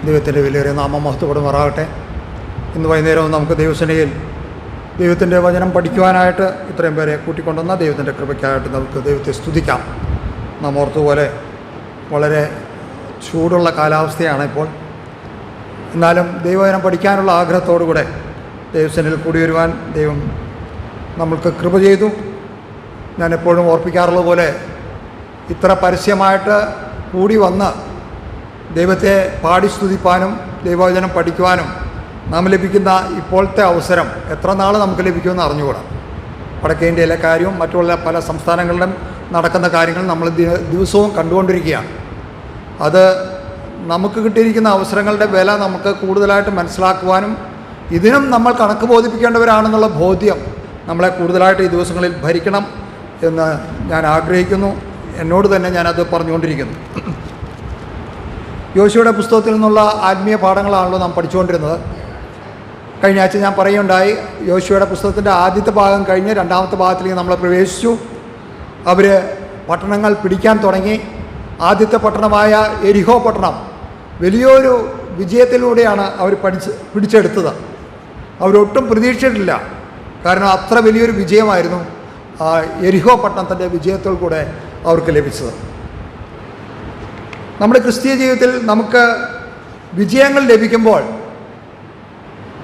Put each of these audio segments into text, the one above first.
ദൈവത്തിൻ്റെ വിലയേറിയ നാമം മഹത്വപ്പെടുമാറാകട്ടെ. ഇന്ന് വൈകുന്നേരവും നമുക്ക് ദൈവസേനയിൽ ദൈവത്തിൻ്റെ വചനം പഠിക്കുവാനായിട്ട് ഇത്രയും പേരെ കൂട്ടിക്കൊണ്ടുവന്ന ദൈവത്തിൻ്റെ കൃപയ്ക്കായിട്ട് നമുക്ക് ദൈവത്തെ സ്തുതിക്കാം. നാം ഓർത്തുപോലെ വളരെ ചൂടുള്ള കാലാവസ്ഥയാണ് ഇപ്പോൾ. എന്നാലും ദൈവവചനം പഠിക്കാനുള്ള ആഗ്രഹത്തോടുകൂടെ ദൈവസേനയിൽ കൂടി വരുവാൻ ദൈവം നമ്മൾക്ക് കൃപ ചെയ്തു. ഞാൻ എപ്പോഴും ഓർപ്പിക്കാറുള്ളത് പോലെ ഇത്ര പരസ്യമായിട്ട് കൂടി വന്ന് ദൈവത്തെ പാടി സ്തുതിപ്പാനും ദൈവവചനം പഠിക്കുവാനും നാം ലഭിക്കുന്ന ഇപ്പോഴത്തെ അവസരം എത്ര നാൾ നമുക്ക് ലഭിക്കുമെന്ന് അറിഞ്ഞുകൂടാ. വടക്കേ ഇന്ത്യയിലെ കാര്യവും മറ്റുള്ള പല സംസ്ഥാനങ്ങളിലും നടക്കുന്ന കാര്യങ്ങൾ നമ്മൾ ദിവസവും കണ്ടുകൊണ്ടിരിക്കുകയാണ്. അത് നമുക്ക് കിട്ടിയിരിക്കുന്ന അവസരങ്ങളുടെ വില നമുക്ക് കൂടുതലായിട്ട് മനസ്സിലാക്കുവാനും ഇതിനും നമ്മൾ കണക്ക് ബോധിപ്പിക്കേണ്ടവരാണെന്നുള്ള ബോധ്യം നമ്മളെ കൂടുതലായിട്ട് ഈ ദിവസങ്ങളിൽ ഭരിക്കണം എന്ന് ഞാൻ ആഗ്രഹിക്കുന്നു. എന്നോട് തന്നെ ഞാനത് പറഞ്ഞുകൊണ്ടിരിക്കുന്നു. യോശുവയുടെ പുസ്തകത്തിൽ നിന്നുള്ള ആത്മീയ പാഠങ്ങളാണല്ലോ നാം പഠിച്ചുകൊണ്ടിരുന്നത്. കഴിഞ്ഞ ആഴ്ച ഞാൻ പറയുകയുണ്ടായി, യോശുവയുടെ പുസ്തകത്തിൻ്റെ ആദ്യത്തെ ഭാഗം കഴിഞ്ഞ് രണ്ടാമത്തെ ഭാഗത്തിലേക്ക് നമ്മൾ പ്രവേശിച്ചു. അവർ പട്ടണങ്ങൾ പിടിക്കാൻ തുടങ്ങി. ആദ്യത്തെ പട്ടണമായ എരിഹോ പട്ടണം വലിയൊരു വിജയത്തിലൂടെയാണ് അവർ പിടിച്ചെടുത്തത്. അവരൊട്ടും പ്രതീക്ഷിച്ചിട്ടില്ല. കാരണം അത്ര വലിയൊരു വിജയമായിരുന്നു എരിഹോ പട്ടണത്തിൻ്റെ വിജയത്തിൽ കൂടെ അവർക്ക് ലഭിച്ചത്. നമ്മുടെ ക്രിസ്തീയ ജീവിതത്തിൽ നമുക്ക് വിജയങ്ങൾ ലഭിക്കുമ്പോൾ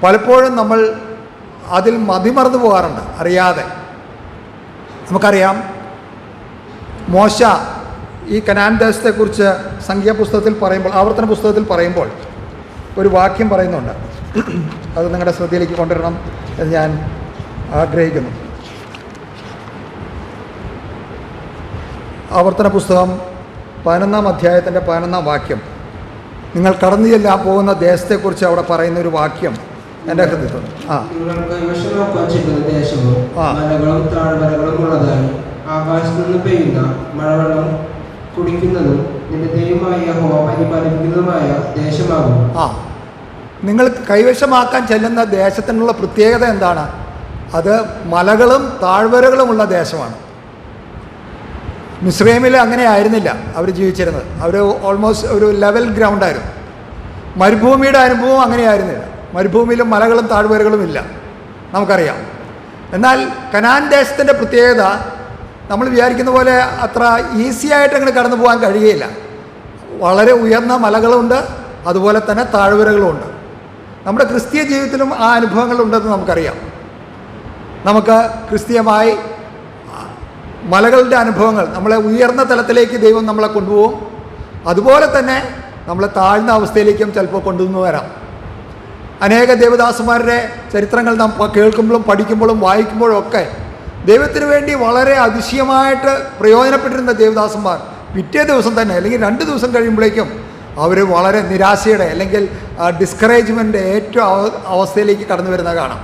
പലപ്പോഴും നമ്മൾ അതിൽ മതിമറന്നു പോകാറുണ്ട് അറിയാതെ. നമുക്കറിയാം, മോശ ഈ കനാൻ ദേശത്തെക്കുറിച്ച് സംഖ്യാപുസ്തകത്തിൽ പറയുമ്പോൾ, ആവർത്തന പുസ്തകത്തിൽ പറയുമ്പോൾ ഒരു വാക്യം പറയുന്നുണ്ട്. അത് നിങ്ങളുടെ ശ്രദ്ധയിലേക്ക് കൊണ്ടുവരണം എന്ന് ഞാൻ ആഗ്രഹിക്കുന്നു. ആവർത്തന പുസ്തകം 11-ാം അധ്യായത്തിൻ്റെ 11-ാം വാക്യം, നിങ്ങൾ കടന്നു ചെല്ലാൻ പോകുന്ന ദേശത്തെക്കുറിച്ച് അവിടെ പറയുന്ന ഒരു വാക്യം എൻ്റെ ഹൃദയത്തിൽ നിങ്ങൾ കൈവശമാക്കാൻ ചെല്ലുന്ന ദേശത്തിനുള്ള പ്രത്യേകത എന്താണ്? അത് മലകളും താഴ്വരകളുമുള്ള ദേശമാണ്. മിസ്രൈമിൽ അങ്ങനെ ആയിരുന്നില്ല അവർ ജീവിച്ചിരുന്നത്. അവർ ഓൾമോസ്റ്റ് ഒരു ലെവൽ ഗ്രൗണ്ടായിരുന്നു. മരുഭൂമിയുടെ അനുഭവം അങ്ങനെ ആയിരുന്നില്ല. മരുഭൂമിയിലും മലകളും താഴ്വരകളും ഇല്ല, നമുക്കറിയാം. എന്നാൽ കനാൻ ദേശത്തിൻ്റെ പ്രത്യേകത നമ്മൾ വിചാരിക്കുന്ന പോലെ അത്ര ഈസി ആയിട്ട് അങ്ങനെ കടന്നു പോകാൻ കഴിയുകയില്ല. വളരെ ഉയർന്ന മലകളുണ്ട്, അതുപോലെ തന്നെ താഴ്വരകളുമുണ്ട്. നമ്മുടെ ക്രിസ്തീയ ജീവിതത്തിലും ആ അനുഭവങ്ങളുണ്ടെന്ന് നമുക്കറിയാം. നമുക്ക് ക്രിസ്തീയമായി മലകളുടെ അനുഭവങ്ങൾ, നമ്മളെ ഉയർന്ന തലത്തിലേക്ക് ദൈവം നമ്മളെ കൊണ്ടുപോകും. അതുപോലെ തന്നെ നമ്മളെ താഴ്ന്ന അവസ്ഥയിലേക്കും ചിലപ്പോൾ കൊണ്ടുവന്നു വരാം. അനേക ദേവദാസന്മാരുടെ ചരിത്രങ്ങൾ നാം കേൾക്കുമ്പോഴും പഠിക്കുമ്പോഴും വായിക്കുമ്പോഴും ഒക്കെ ദൈവത്തിന് വേണ്ടി വളരെ അതിശയമായിട്ട് പ്രയോജനപ്പെട്ടിരുന്ന ദേവദാസന്മാർ പിറ്റേ ദിവസം തന്നെ അല്ലെങ്കിൽ 2 ദിവസം കഴിയുമ്പോഴേക്കും അവർ വളരെ നിരാശയുടെ അല്ലെങ്കിൽ ഡിസ്കറേജ്മെൻ്റ് ഏറ്റവും അവസ്ഥയിലേക്ക് കടന്നു വരുന്നത് കാണാം.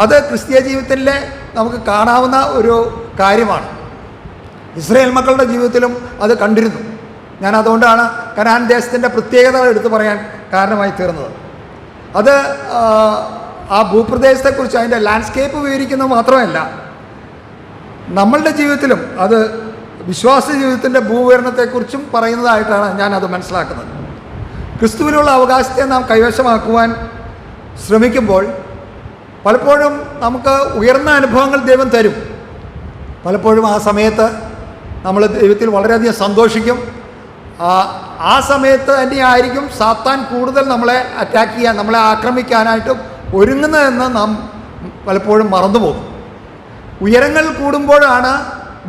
അത് ക്രിസ്തീയ ജീവിതത്തിലെ നമുക്ക് കാണാവുന്ന ഒരു കാര്യമാണ്. ഇസ്രായേൽ മക്കളുടെ ജീവിതത്തിലും അത് കണ്ടിരുന്നു. ഞാൻ അതുകൊണ്ടാണ് കനാൻ ദേശത്തിൻ്റെ പ്രത്യേകതകൾ എടുത്തു പറയാൻ കാരണമായി തീർന്നത്. അത് ആ ഭൂപ്രദേശത്തെക്കുറിച്ച് അതിൻ്റെ ലാൻഡ്സ്കേപ്പ് വിവരിക്കുന്നത് മാത്രമല്ല, നമ്മളുടെ ജീവിതത്തിലും അത് വിശ്വാസ ജീവിതത്തിൻ്റെ ഭൂവിവരണത്തെക്കുറിച്ചും പറയുന്നതായിട്ടാണ് ഞാനത് മനസ്സിലാക്കുന്നത്. ക്രിസ്തുവിനുള്ള അവകാശത്തെ നാം കൈവശമാക്കുവാൻ ശ്രമിക്കുമ്പോൾ പലപ്പോഴും നമുക്ക് ഉയർന്ന അനുഭവങ്ങൾ ദൈവം തരും. പലപ്പോഴും ആ സമയത്ത് നമ്മൾ ദൈവത്തിൽ വളരെയധികം സന്തോഷിക്കും. ആ സമയത്ത് തന്നെയായിരിക്കും സാത്താൻ കൂടുതൽ നമ്മളെ അറ്റാക്ക് ചെയ്യാൻ, നമ്മളെ ആക്രമിക്കാനായിട്ട് ഒരുങ്ങുന്നതെന്ന് നാം പലപ്പോഴും മറന്നുപോകും. ഉയരങ്ങൾ കൂടുമ്പോഴാണ്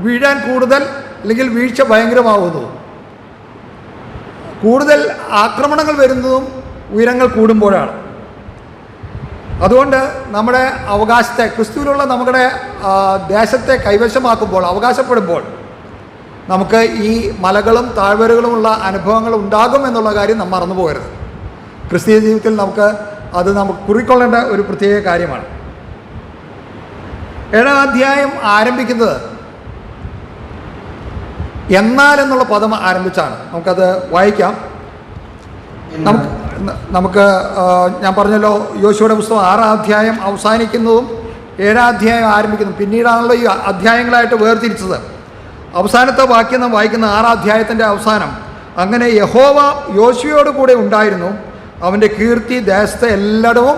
വീഴാൻ കൂടുതൽ, അല്ലെങ്കിൽ വീഴ്ച ഭയങ്കരമാകുന്നതും. കൂടുതൽ ആക്രമണങ്ങൾ വരുന്നതും ഉയരങ്ങൾ കൂടുമ്പോഴാണ്. അതുകൊണ്ട് നമ്മുടെ അവകാശത്തെ, ക്രിസ്തുവിലുള്ള നമ്മുടെ ദേശത്തെ കൈവശമാക്കുമ്പോൾ, അവകാശപ്പെടുമ്പോൾ നമുക്ക് ഈ മലകളും താഴ്വരകളുമുള്ള അനുഭവങ്ങൾ ഉണ്ടാകും എന്നുള്ള കാര്യം നാം മറന്നു പോകരുത്. ക്രിസ്തീയ ജീവിതത്തിൽ നമുക്ക് കുറിക്കൊള്ളേണ്ട ഒരു പ്രത്യേക കാര്യമാണ്. 7-ാം അധ്യായം ആരംഭിക്കുന്നത് എന്നാൽ എന്നുള്ള പദം ആരംഭിച്ചാണ്. നമുക്കത് വായിക്കാം. നമുക്ക് ഞാൻ പറഞ്ഞല്ലോ, യോശുവയുടെ പുസ്തകം 6-ാം അധ്യായം അവസാനിക്കുന്നതും 7-ാം അധ്യായം ആരംഭിക്കുന്നതും പിന്നീടാണല്ലോ ഈ അധ്യായങ്ങളായിട്ട് വേർതിരിച്ചത്. അവസാനത്തെ വാക്യം നാം വായിക്കുന്ന 6-ാം അധ്യായത്തിൻ്റെ അവസാനം അങ്ങനെ യഹോവ യോശുവയോട് കൂടെ ഉണ്ടായിരുന്നു, അവൻ്റെ കീർത്തി ദേശത്തെ എല്ലായിടവും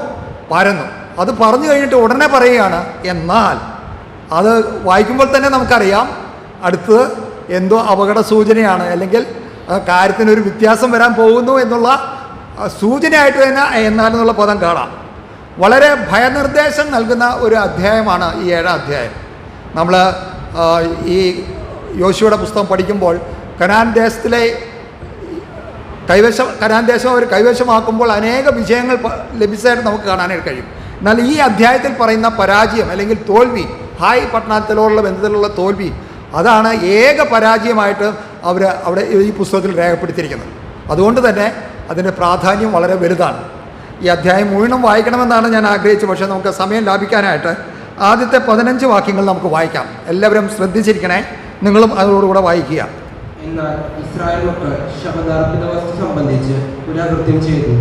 പരന്നു. അത് പറഞ്ഞു കഴിഞ്ഞിട്ട് ഉടനെ പറയുകയാണ്, എന്നാൽ അത് വായിക്കുമ്പോൾ തന്നെ നമുക്കറിയാം അടുത്തത് എന്തോ അപകട സൂചനയാണ്, അല്ലെങ്കിൽ കാര്യത്തിനൊരു വ്യത്യാസം വരാൻ പോകുന്നു എന്നുള്ള സൂചനയായിട്ട് തന്നെ എന്നാലെന്നുള്ള പദം കാണാം. വളരെ ഭയനിർദ്ദേശം നൽകുന്ന ഒരു അധ്യായമാണ് ഈ 7-ാം അധ്യായം. നമ്മൾ ഈ യോശുവയുടെ പുസ്തകം പഠിക്കുമ്പോൾ കനാൻ ദേശത്തിലെ കനാൻ ദേശം അവർ കൈവശമാക്കുമ്പോൾ അനേക വിജയങ്ങൾ ലഭിച്ചതായിട്ട് നമുക്ക് കാണാനായിട്ട് കഴിയും. എന്നാൽ ഈ അധ്യായത്തിൽ പറയുന്ന പരാജയം അല്ലെങ്കിൽ തോൽവി, ഹായ് പട്ടണത്തിലുള്ള ബന്ധത്തിലുള്ള തോൽവി, അതാണ് ഏക പരാജയമായിട്ട് അവർ അവിടെ ഈ പുസ്തകത്തിൽ രേഖപ്പെടുത്തിയിരിക്കുന്നത്. അതുകൊണ്ട് തന്നെ അതിൻ്റെ പ്രാധാന്യം വളരെ വലുതാണ്. ഈ അധ്യായം മുഴുവൻ വായിക്കണമെന്നാണ് ഞാൻ ആഗ്രഹിച്ചത്. പക്ഷേ നമുക്ക് സമയം ലാഭിക്കാനായിട്ട് ആദ്യത്തെ 15 വാക്യങ്ങൾ നമുക്ക് വായിക്കാം. എല്ലാവരും ശ്രദ്ധിച്ചിരിക്കണേ, നിങ്ങളും അതോടുകൂടെ വായിക്കുക. എന്നാൽ ഇസ്രായേൽ മക്കൾ ശപഥാർപ്പിത വസ്തു സംബന്ധിച്ച് പുരാകൃത്യം ചെയ്തു.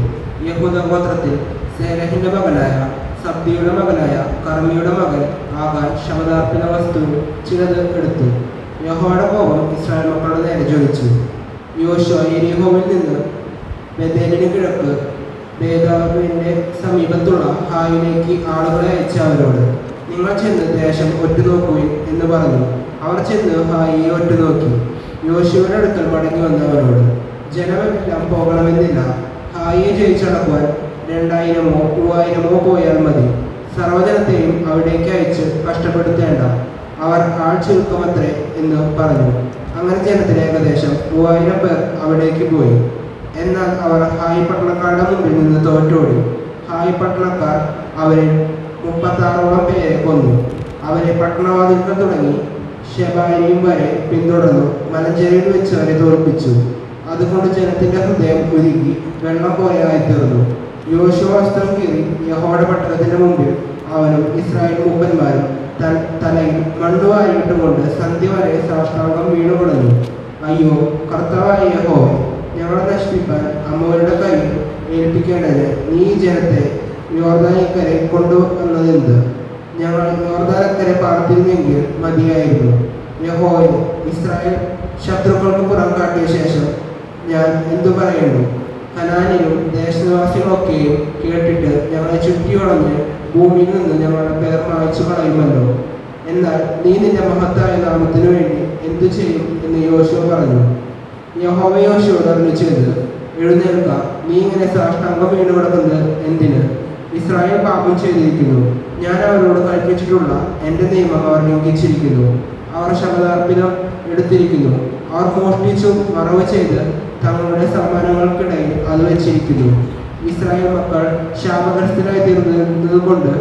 യഹൂദ ഗോത്രത്തിൽ സേലഹിന്റെ മകനായ സബ്ദിയുടെ മകനായ കർമ്മിയുടെ മകൻ ആകാൻ ശപഥാർപ്പിത വസ്തു ചിലത് എടുത്തു. യഹോവയുടെ കോപം ഇസ്രായേൽ മക്കളുടെ നേരെ ജ്വലിച്ചു. യോശുവ യെരിഹോവിൽ നിന്ന് ബേഥേലിന് കിഴക്ക് ബേഥാവിന്റെ സമീപത്തുള്ള ഹായിലേക്ക് ആളുകളെ അയച്ച അവരോട്, നിങ്ങൾ ചെന്ന് ദേശം ഒറ്റുനോക്കുവിൻ എന്ന് പറഞ്ഞു. അവർ ചെന്ന് ഹായിയെ ഒറ്റുനോക്കി. യോശുവയുടെ അടുക്കൽ മടങ്ങി വന്നവരോട്, ജനമെല്ലാം പോകണമെന്നില്ല, ഹായിയെ ജയിച്ചടക്കുവാൻ 2000-ഓ 3000-ഓ പോയാൽ മതി. സർവ്വജനത്തെയും അവിടേക്ക് അയച്ച് കഷ്ടപ്പെടുത്തേണ്ട, അവർ ആൾ ചുരുക്കമത്രേ എന്ന് പറഞ്ഞു. അങ്ങനെ ജനത്തിന് ഏകദേശം 3000 പേർ അവിടേക്ക് പോയി. എന്നാൽ അവർ ഹായി പട്ടണക്കാരുടെ മുമ്പിൽ നിന്ന് തോറ്റോടി. ഹായി പട്ടണക്കാർ അവരിൽ 36ഓളം പേരെ കൊന്നു. അവരെ പട്ടണവാതിൽക്കൽ തുടങ്ങി ശെബാരിയും വരെ പിന്തുടർന്നു മലഞ്ചേരിയിൽ വെച്ച് അവരെ തോൽപ്പിച്ചു. അതുകൊണ്ട് ജനത്തിന്റെ ഹൃദയം ഉരുകി വെള്ളം പോലെ ആയിത്തീർന്നു. യോശുവ വസ്ത്രം കീറി യഹോവയുടെ പട്ടണത്തിന്റെ മുമ്പിൽ അവനും ഇസ്രായേൽ മൂപ്പന്മാരും തലയിൽ മണ്ണുവാരിയിട്ടുകൊണ്ട് സന്ധ്യ വരെ സാഷ്ടാംഗം വീണുകൊടുന്നു. അയ്യോ കർത്താവായ യഹോവേ, ഞങ്ങളെ നശിപ്പിക്കാൻ അമ്മോരുടെ കയ്യിൽ ഏൽപ്പിക്കേണ്ടതിന് നീ ജനത്തെ യോർദാനിക്കരെ കൊണ്ടുവന്നതെന്ത്? ഞങ്ങൾ യോർദാനക്കരെ പാർത്തിരുന്നെങ്കിൽ മതിയായിരുന്നു. യഹോവേ, ഇസ്രായേൽ ശത്രുക്കൾക്ക് പുറം കാട്ടിയ ശേഷം ഞാൻ എന്തു പറയുന്നു? കനാനിലും ദേശനിവാസികളൊക്കെയും കേട്ടിട്ട് ഞങ്ങളെ ചുറ്റിവളഞ്ഞ് ഭൂമിയിൽ നിന്ന് ഞങ്ങളുടെ പേർ മായ്ച്ചു കളയുമല്ലോ. എന്നാൽ നീ നിന്റെ മഹത്തായ നാമത്തിനു വേണ്ടി എന്തു ചെയ്യും എന്ന് യോശുവ പറഞ്ഞു. യഹോവ യോശുവയോട് അരുളിച്ചത്, എഴുന്നേൽക്ക, നീ ഇങ്ങനെ സാഷ്ടാംഗം വീണു കിടക്കുന്നത് എന്തിന്? ഇസ്രായേൽ പാപം ചെയ്തിരിക്കുന്നു. ഞാൻ അവരോട് കൽപ്പിച്ചിട്ടുള്ള എൻ്റെ നിയമം അവർ ലംഘിച്ചിരിക്കുന്നു. അവർ ശപഥാർപ്പിതം എടുത്തിരിക്കുന്നു. അവർ മോഷ്ടിച്ചും മറവ് ചെയ്ത് തങ്ങളുടെ സമ്മാനങ്ങൾക്കിടയിൽ അത് വെച്ചിരിക്കുന്നു. ഇസ്രായേൽ മക്കൾ ശാപഗ്രസ്തരായി തീർന്നത് കൊണ്ട്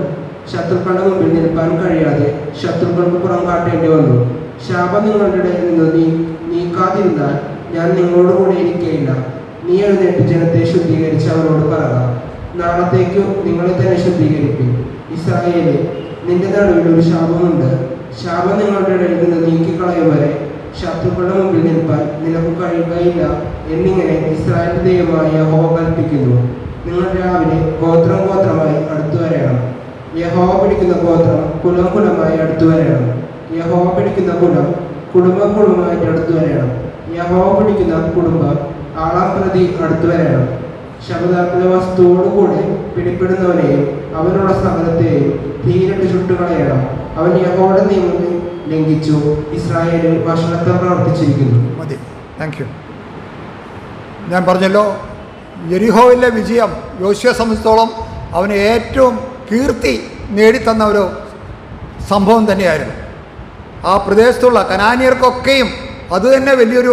ശത്രുക്കളുടെ മുമ്പിൽ നിൽപ്പാൻ കഴിയാതെ ശത്രുക്കൾക്ക് പുറം കാട്ടേണ്ടി വന്നു. ശാപം നിങ്ങളുടെ ഇടയിൽ നിന്ന് നീക്കാതിരുന്നാൽ ഞാൻ നിങ്ങളോട് കൂടെ ഇരിക്കുകയില്ല. നീ എഴുന്നേറ്റ് ജനത്തെ ശുദ്ധീകരിച്ച് അവരോട് പറയുക, നാളത്തേക്കു നിങ്ങളെ തന്നെ ശുദ്ധീകരിക്കും. ഇസ്രായേലേ, നിന്റെ നടുവിൽ ഒരു ശാപമുണ്ട്. ശാപം നിങ്ങളുടെ ഇടയിൽ നിന്ന് നീക്കിക്കളയും വരെ ശത്രുക്കളുടെ മുമ്പിൽ നിൽപ്പാൻ നിനക്ക് കഴിയുകയില്ല എന്നിങ്ങനെ ഇസ്രായേൽ ദൈവമായ യഹോവ കൽപ്പിക്കുന്നു. നിങ്ങൾ രാവിലെ ഗോത്രം ഗോത്രമായി അടുത്തു വരണം. യഹോവ പിടിക്കുന്ന ഗോത്രം കുലം കുലമായി അടുത്തു വരണം. യഹോവ പിടിക്കുന്ന കുലം കുടുംബം കുടുംബമായിട്ട് അടുത്ു വരണം. യഹോവ പിടിക്കുന്ന കുടുംബം ആളാം പ്രതി അടുത്തു വരണം. ശപഥാർപ്പിത വസ്തുവോടുകൂടെ പിടിപ്പെടുന്നവനെയും അവനുള്ള സകലത്തെയും തീരിട്ട് ചുട്ടുകളയണം. അവൻ യഹോവയുടെ നിയമത്തെ ലംഘിച്ചു ഇസ്രായേലിൽ വഷളത്വം പ്രവർത്തിച്ചിരിക്കുന്നു. മതി, താങ്ക് യു. ഞാൻ പറഞ്ഞല്ലോ, യെരിഹോയിലെ വിജയം യോശുവയെ സംബന്ധിച്ചിടത്തോളം അവന് ഏറ്റവും കീർത്തി നേടിത്തന്ന ഒരു സംഭവം തന്നെയായിരുന്നു. ആ പ്രദേശത്തുള്ള കനാനിയർക്കൊക്കെയും അത് തന്നെ വലിയൊരു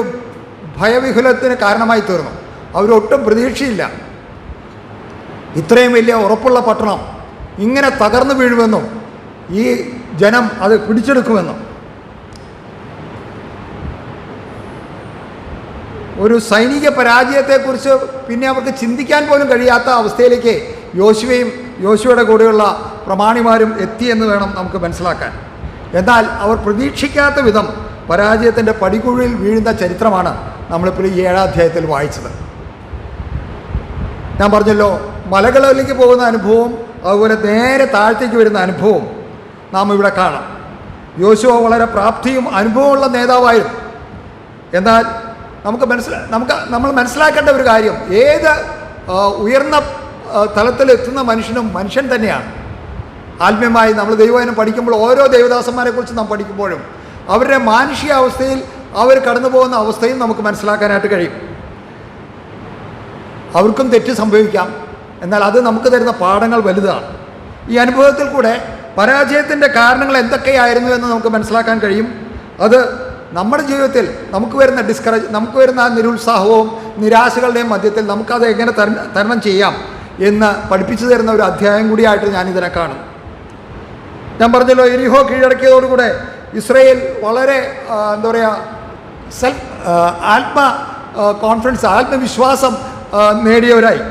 ഭയവിഹുലത്തിന് കാരണമായി തീർന്നു. അവരൊട്ടും പ്രതീക്ഷയില്ല ഇത്രയും വലിയ ഉറപ്പുള്ള പട്ടണം ഇങ്ങനെ തകർന്നു വീഴുമെന്നും ഈ ജനം അത് പിടിച്ചെടുക്കുമെന്നും. ഒരു സൈനിക പരാജയത്തെക്കുറിച്ച് പിന്നെ അവർക്ക് ചിന്തിക്കാൻ പോലും കഴിയാത്ത അവസ്ഥയിലേക്ക് യോശുവയുടെ കൂടെയുള്ള പ്രമാണിമാരും എത്തിയെന്ന് വേണം നമുക്ക് മനസ്സിലാക്കാൻ. എന്നാൽ അവർ പ്രതീക്ഷിക്കാത്ത വിധം പരാജയത്തിൻ്റെ പടികുഴിയിൽ വീഴുന്ന ചരിത്രമാണ് നമ്മളിപ്പോൾ ഈ 7-ാം അധ്യായത്തിൽ വായിച്ചത്. ഞാൻ പറഞ്ഞല്ലോ, മലകളിലേക്ക് പോകുന്ന അനുഭവവും അതുപോലെ നേരെ താഴത്തേക്ക് വരുന്ന അനുഭവവും നാം ഇവിടെ കാണാം. യോശുവ വളരെ പ്രാപ്തിയും അനുഭവമുള്ള നേതാവായിരുന്നു. എന്നാൽ നമ്മൾ മനസ്സിലാക്കേണ്ട ഒരു കാര്യം, ഏത് ഉയർന്ന തലത്തിലെത്തുന്ന മനുഷ്യൻ തന്നെയാണ്. ആത്മീയമായി നമ്മൾ ദൈവവചനം പഠിക്കുമ്പോൾ ഓരോ ദൈവദാസന്മാരെക്കുറിച്ച് നാം പഠിക്കുമ്പോഴും അവരുടെ മാനുഷിക അവസ്ഥയിൽ അവർ കടന്നു പോകുന്ന അവസ്ഥയും നമുക്ക് മനസ്സിലാക്കാനായിട്ട് കഴിയും. അവർക്കും തെറ്റ് സംഭവിക്കാം, എന്നാൽ അത് നമുക്ക് തരുന്ന പാഠങ്ങൾ വലുതാണ്. ഈ അനുഭവത്തിൽ കൂടെ പരാജയത്തിൻ്റെ കാരണങ്ങൾ എന്തൊക്കെയായിരുന്നു എന്ന് നമുക്ക് മനസ്സിലാക്കാൻ കഴിയും. അത് നമ്മുടെ ജീവിതത്തിൽ നമുക്ക് വരുന്ന ആ നിരുത്സാഹവും നിരാശകളുടെയും മധ്യത്തിൽ നമുക്കത് എങ്ങനെ തരണം ചെയ്യാം എന്ന് പഠിപ്പിച്ചു തരുന്ന ഒരു അധ്യായം കൂടിയായിട്ട് ഞാനിതിനെ കാണും. ഞാൻ പറഞ്ഞല്ലോ, എരിഹോ കീഴടക്കിയതോടുകൂടെ ഇസ്രയേൽ വളരെ ആത്മവിശ്വാസം നേടിയവരായി.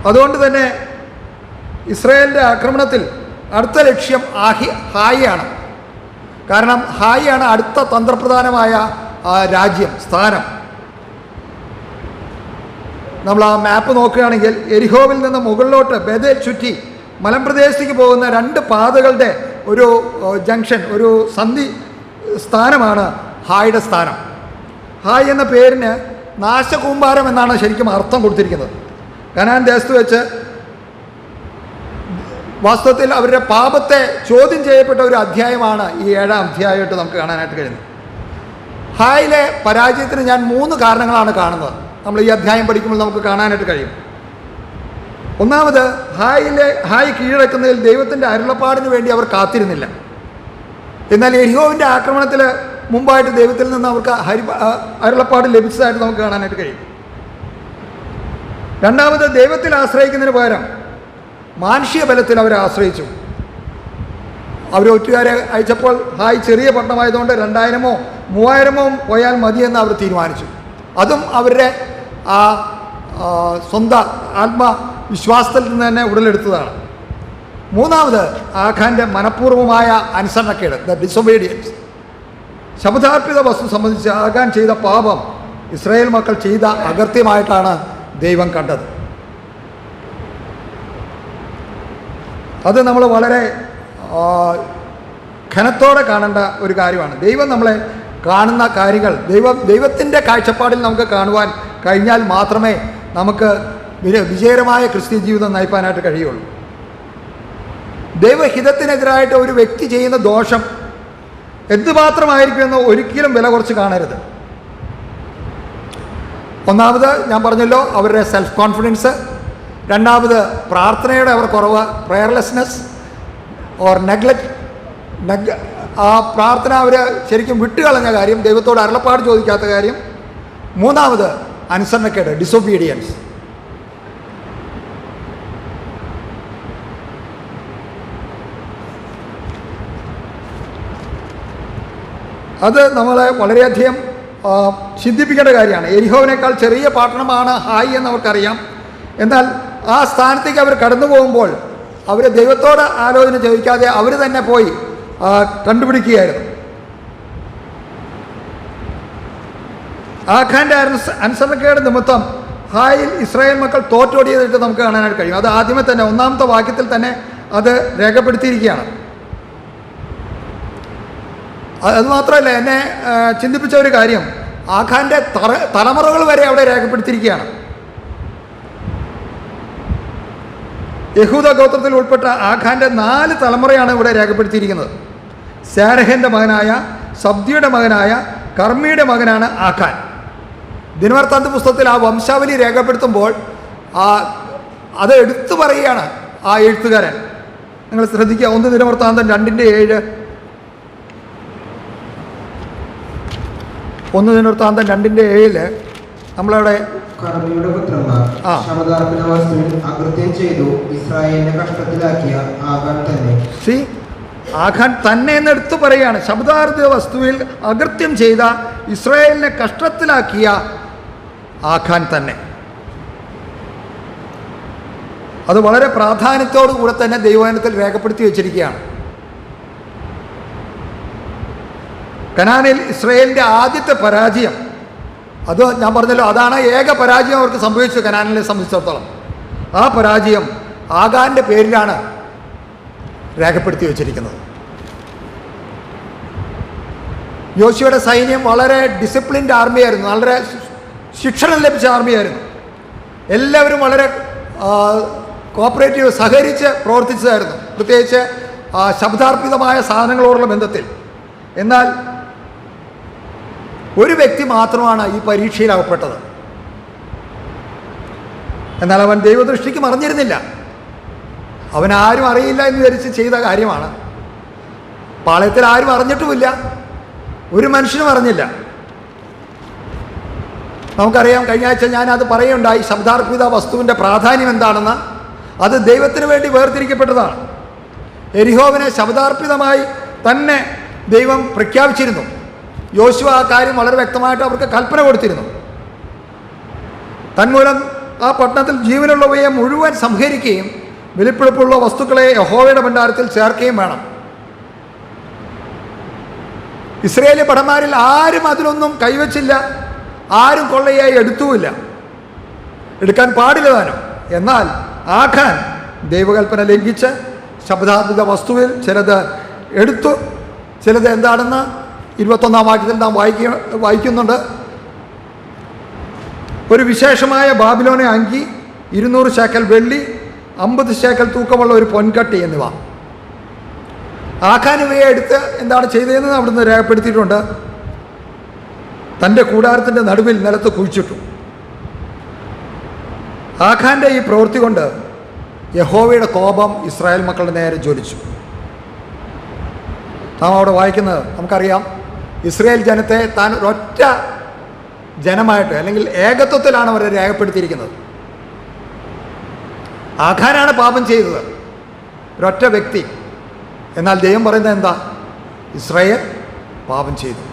അതുകൊണ്ട് തന്നെ ഇസ്രയേലിൻ്റെ ആക്രമണത്തിൽ അടുത്ത ലക്ഷ്യം ഹായിയാണ്. കാരണം ഹായിയാണ് അടുത്ത തന്ത്രപ്രധാനമായ സ്ഥാനം. നമ്മൾ ആ മാപ്പ് നോക്കുകയാണെങ്കിൽ എരിഹോവിൽ നിന്ന് മുകളിലോട്ട് ബേഥേൽ ചുറ്റി മലമ്പ്രദേശത്തേക്ക് പോകുന്ന 2 പാതകളുടെ ഒരു ജംഗ്ഷൻ, ഒരു സന്ധി സ്ഥാനമാണ് ഹായുടെ സ്ഥാനം. ഹായ് എന്ന പേരിന് നാശകൂമ്പാരം എന്നാണ് ശരിക്കും അർത്ഥം കൊടുത്തിരിക്കുന്നത്. കനാൻ ദേശത്ത് വെച്ച് വാസ്തവത്തിൽ അവരുടെ പാപത്തെ ചോദ്യം ചെയ്യപ്പെട്ട ഒരു അധ്യായമാണ് ഈ 7-ാം അധ്യായമായിട്ട് നമുക്ക് കാണാനായിട്ട് കഴിയുന്നത്. ഹായിലെ പരാജയത്തിന് ഞാൻ 3 കാരണങ്ങളാണ് കാണുന്നത്. നമ്മൾ ഈ അധ്യായം പഠിക്കുമ്പോൾ നമുക്ക് കാണാനായിട്ട് കഴിയും. ഒന്നാമത്, ഹായ് കീഴടക്കുന്നതിൽ ദൈവത്തിൻ്റെ അരുളപ്പാടിന് വേണ്ടി അവർ കാത്തിരുന്നില്ല. എന്നാൽ യെരിഹോവിൻ്റെ ആക്രമണത്തിൽ മുമ്പായിട്ട് ദൈവത്തിൽ നിന്ന് അവർക്ക് അരുളപ്പാട് ലഭിച്ചതായിട്ട് നമുക്ക് കാണാനായിട്ട് കഴിയും. രണ്ടാമത്, ദൈവത്തിൽ ആശ്രയിക്കുന്നതിന് പകരം മാനുഷിക ബലത്തിൽ അവരെ ആശ്രയിച്ചു. അവർ ഒറ്റുകാരെ അയച്ചപ്പോൾ ഹായ് ചെറിയ പട്ടണമായതുകൊണ്ട് 2000-ഓ 3000-ഓ പോയാൽ മതിയെന്ന് അവർ തീരുമാനിച്ചു. അതും അവരുടെ സ്വന്തം ആത്മവിശ്വാസത്തിൽ നിന്ന് തന്നെ ഉടലെടുത്തതാണ്. മൂന്നാമത്, ആഖാൻ്റെ മനഃപൂർവ്വമായ അനുസരണക്കേട്, ദ ഡിസൊബീഡിയൻസ്. ശബദാർപ്പിത വസ്തു സംബന്ധിച്ച് ആഖാൻ ചെയ്ത പാപം ഇസ്രായേൽ മക്കൾ ചെയ്ത അകൃത്യമായിട്ടാണ് ദൈവം കണ്ടത്. അത് നമ്മൾ വളരെ ഘനത്തോടെ കാണേണ്ട ഒരു കാര്യമാണ്. ദൈവം നമ്മളെ കാണുന്ന കാര്യങ്ങൾ ദൈവത്തിൻ്റെ കാഴ്ചപ്പാടിൽ നമുക്ക് കാണുവാൻ കഴിഞ്ഞാൽ മാത്രമേ നമുക്ക് വിജയകരമായ ക്രിസ്തീയ ജീവിതം നയിപ്പാനായിട്ട് കഴിയുള്ളൂ. ദൈവഹിതത്തിനെതിരായിട്ട് ഒരു വ്യക്തി ചെയ്യുന്ന ദോഷം എന്തുമാത്രമായിരിക്കുമെന്ന് ഒരിക്കലും വില കുറച്ച് കാണരുത്. ഒന്നാമത് ഞാൻ പറഞ്ഞല്ലോ, അവരുടെ സെൽഫ് കോൺഫിഡൻസ്. രണ്ടാമത്, പ്രാർത്ഥനയുടെ അവർ കുറവ്, പ്രയർലെസ്നെസ് ഓർ നെഗ്ലക്റ്റ്. ആ പ്രാർത്ഥന അവർ ശരിക്കും വിട്ടുകളഞ്ഞ കാര്യം, ദൈവത്തോട് അരുളപ്പാട് ചോദിക്കാത്ത കാര്യം. മൂന്നാമത്, അനുസരണക്കേട്, ഡിസൊബീഡിയൻസ്. അത് നമ്മളെ വളരെയധികം ചിന്തിപ്പിക്കേണ്ട കാര്യമാണ്. എരിഹോവിനേക്കാൾ ചെറിയ പട്ടണമാണ് ഹായ് എന്നവർക്കറിയാം. എന്നാൽ ആ സ്ഥാനത്തേക്ക് അവർ കടന്നു പോകുമ്പോൾ അവർ ദൈവത്തോട് ആലോചന ചോദിക്കാതെ അവർ തന്നെ പോയി കണ്ടുപിടിക്കുകയായിരുന്നു. ആഖാൻ്റെ അനുസരണക്കേട് നിമിത്തം ഹായിൽ ഇസ്രായേൽ മക്കൾ തോറ്റോടിയതായിട്ട് നമുക്ക് കാണാനായിട്ട് കഴിയും. അത് ആദ്യമേ തന്നെ 1-ാമത്തെ വാക്യത്തിൽ തന്നെ അത് രേഖപ്പെടുത്തിയിരിക്കുകയാണ്. അതുമാത്രമല്ല, എന്നെ ചിന്തിപ്പിച്ച ഒരു കാര്യം, ആഖാൻ്റെ തലമുറകൾ വരെ അവിടെ രേഖപ്പെടുത്തിയിരിക്കുകയാണ്. യഹൂദ ഗോത്രത്തിൽ ഉൾപ്പെട്ട ആഖാൻ്റെ 4 തലമുറയാണ് ഇവിടെ രേഖപ്പെടുത്തിയിരിക്കുന്നത്. സാരഹൻ്റെ മകനായ, സബ്ദിയുടെ മകനായ, കർമ്മിയുടെ മകനാണ് ആഖാൻ. ദിനവൃത്താന്ത പുസ്തകത്തിൽ ആ വംശാവലി രേഖപ്പെടുത്തുമ്പോൾ അത് എടുത്തു പറയുകയാണ് ആ എഴുത്തുകാരൻ. നിങ്ങൾ ശ്രദ്ധിക്കുക, 1 ദിനവൃത്താന്തം 2:7. 1 ദിനവൃത്താന്തം 2:7 നമ്മളവിടെ കർമ്മിയുടെ പുത്രന്മാർ ശബദാർപ്പിത വസ്തുവിൽ അകൃത്യം ചെയ്തു ഇസ്രായേലിനെ കഷ്ടത്തിലാക്കിയ ആഖാൻ തന്നെ. ആഖാൻ തന്നെ എന്ന് എടുത്തു പറയുകയാണ്. ശബദാർപ്പിത വസ്തുവിൽ അകൃത്യം ചെയ്ത ഇസ്രായേലിനെ കഷ്ടത്തിലാക്കിയ ആഖാൻ തന്നെ. അത് വളരെ പ്രാധാന്യത്തോടു കൂടെ തന്നെ ദൈവവചനത്തിൽ രേഖപ്പെടുത്തി വച്ചിരിക്കുകയാണ്. കനാനിൽ ഇസ്രായേലിൻ്റെ ആദ്യത്തെ പരാജയം, അത് ഞാൻ പറഞ്ഞല്ലോ, അതാണ് ഏക പരാജയം അവർക്ക് സംഭവിച്ചു കനാനിനെ സംബന്ധിച്ചിടത്തോളം. ആ പരാജയം ആഖാൻ്റെ പേരിലാണ് രേഖപ്പെടുത്തി വച്ചിരിക്കുന്നത്. യോശുവയുടെ സൈന്യം വളരെ ഡിസിപ്ലിൻഡ് ആർമിയായിരുന്നു, വളരെ ശിക്ഷണം ലഭിച്ച ആർമിയായിരുന്നു. എല്ലാവരും വളരെ കോപ്പറേറ്റീവ്, സഹകരിച്ച് പ്രവർത്തിച്ചതായിരുന്നു, പ്രത്യേകിച്ച് ശബ്ദാർപ്പിതമായ സാധനങ്ങളോടുള്ള ബന്ധത്തിൽ. എന്നാൽ ഒരു വ്യക്തി മാത്രമാണ് ഈ പരീക്ഷയിൽ അകപ്പെട്ടത്. എന്നാൽ അവൻ ദൈവദൃഷ്ടിക്ക് മറിഞ്ഞിരുന്നില്ല. അവൻ ആരും അറിയില്ല എന്ന് വിചാരിച്ച് ചെയ്ത കാര്യമാണ്. പാളയത്തിൽ ആരും അറിഞ്ഞിട്ടുമില്ല, ഒരു മനുഷ്യനും അറിഞ്ഞില്ല. നമുക്കറിയാം, കഴിഞ്ഞ ആഴ്ച ഞാനത് പറയുണ്ടായി, ശബ്ദാർപ്പിത വസ്തുവിൻ്റെ പ്രാധാന്യം എന്താണെന്ന്. അത് ദൈവത്തിന് വേണ്ടി വേർതിരിക്കപ്പെട്ടതാണ്. എരിഹോവിനെ ശബ്ദാർപ്പിതമായി തന്നെ ദൈവം പ്രഖ്യാപിച്ചിരുന്നു. യോശുവ ആ കാര്യം വളരെ വ്യക്തമായിട്ട് അവർക്ക് കൽപ്പന കൊടുത്തിരുന്നു. തന്മൂലം ആ പട്ടണത്തിൽ ജീവനുള്ളവയെ മുഴുവൻ സംഹരിക്കുകയും വിലപിടിപ്പുള്ള വസ്തുക്കളെ യഹോവയുടെ ഭണ്ഡാരത്തിൽ ചേർക്കുകയും വേണം. ഇസ്രായേലി ഭടന്മാരിൽ ആരും അതിലൊന്നും കൈവച്ചില്ല, ആരും കൊള്ളയായി എടുത്തുമില്ല, എടുക്കാൻ പാടില്ല താനും. എന്നാൽ ആഖാൻ ദൈവകൽപ്പന ലംഘിച്ച് ശബ്ദാർപ്പിത വസ്തുവിൽ ചിലത് എടുത്തു. ചിലത് എന്താണെന്ന് 21-ാം വാക്യത്തിൽ നാം വായിക്കുന്നുണ്ട്. ഒരു വിശേഷമായ ബാബിലോണെ അങ്കി, 200 ശേക്കൽ വെള്ളി, 50 ശേക്കൽ തൂക്കമുള്ള ഒരു പൊൻകട്ടി എന്നിവ. ആഖാൻ ഇവയെ എടുത്ത് എന്താണ് ചെയ്തതെന്ന് അവിടുന്ന് രേഖപ്പെടുത്തിയിട്ടുണ്ട്. തൻ്റെ കൂടാരത്തിൻ്റെ നടുവിൽ നിലത്ത് കുഴിച്ചിട്ടു. ആഖാൻ്റെ ഈ പ്രവൃത്തി കൊണ്ട് യഹോവയുടെ കോപം ഇസ്രായേൽ മക്കളുടെ നേരെ ജ്വലിച്ചു. നാം അവിടെ വായിക്കുന്നത് നമുക്കറിയാം, ഇസ്രായേൽ ജനത്തെ താൻ ഒരൊറ്റ ജനമായിട്ട് അല്ലെങ്കിൽ ഏകത്വത്തിലാണ് അവരെ രേഖപ്പെടുത്തിയിരിക്കുന്നത്. ആഖാനാണ് പാപം ചെയ്തത്, ഒരൊറ്റ വ്യക്തി. എന്നാൽ ദൈവം പറയുന്നത് എന്താ? ഇസ്രായേൽ പാപം ചെയ്തു.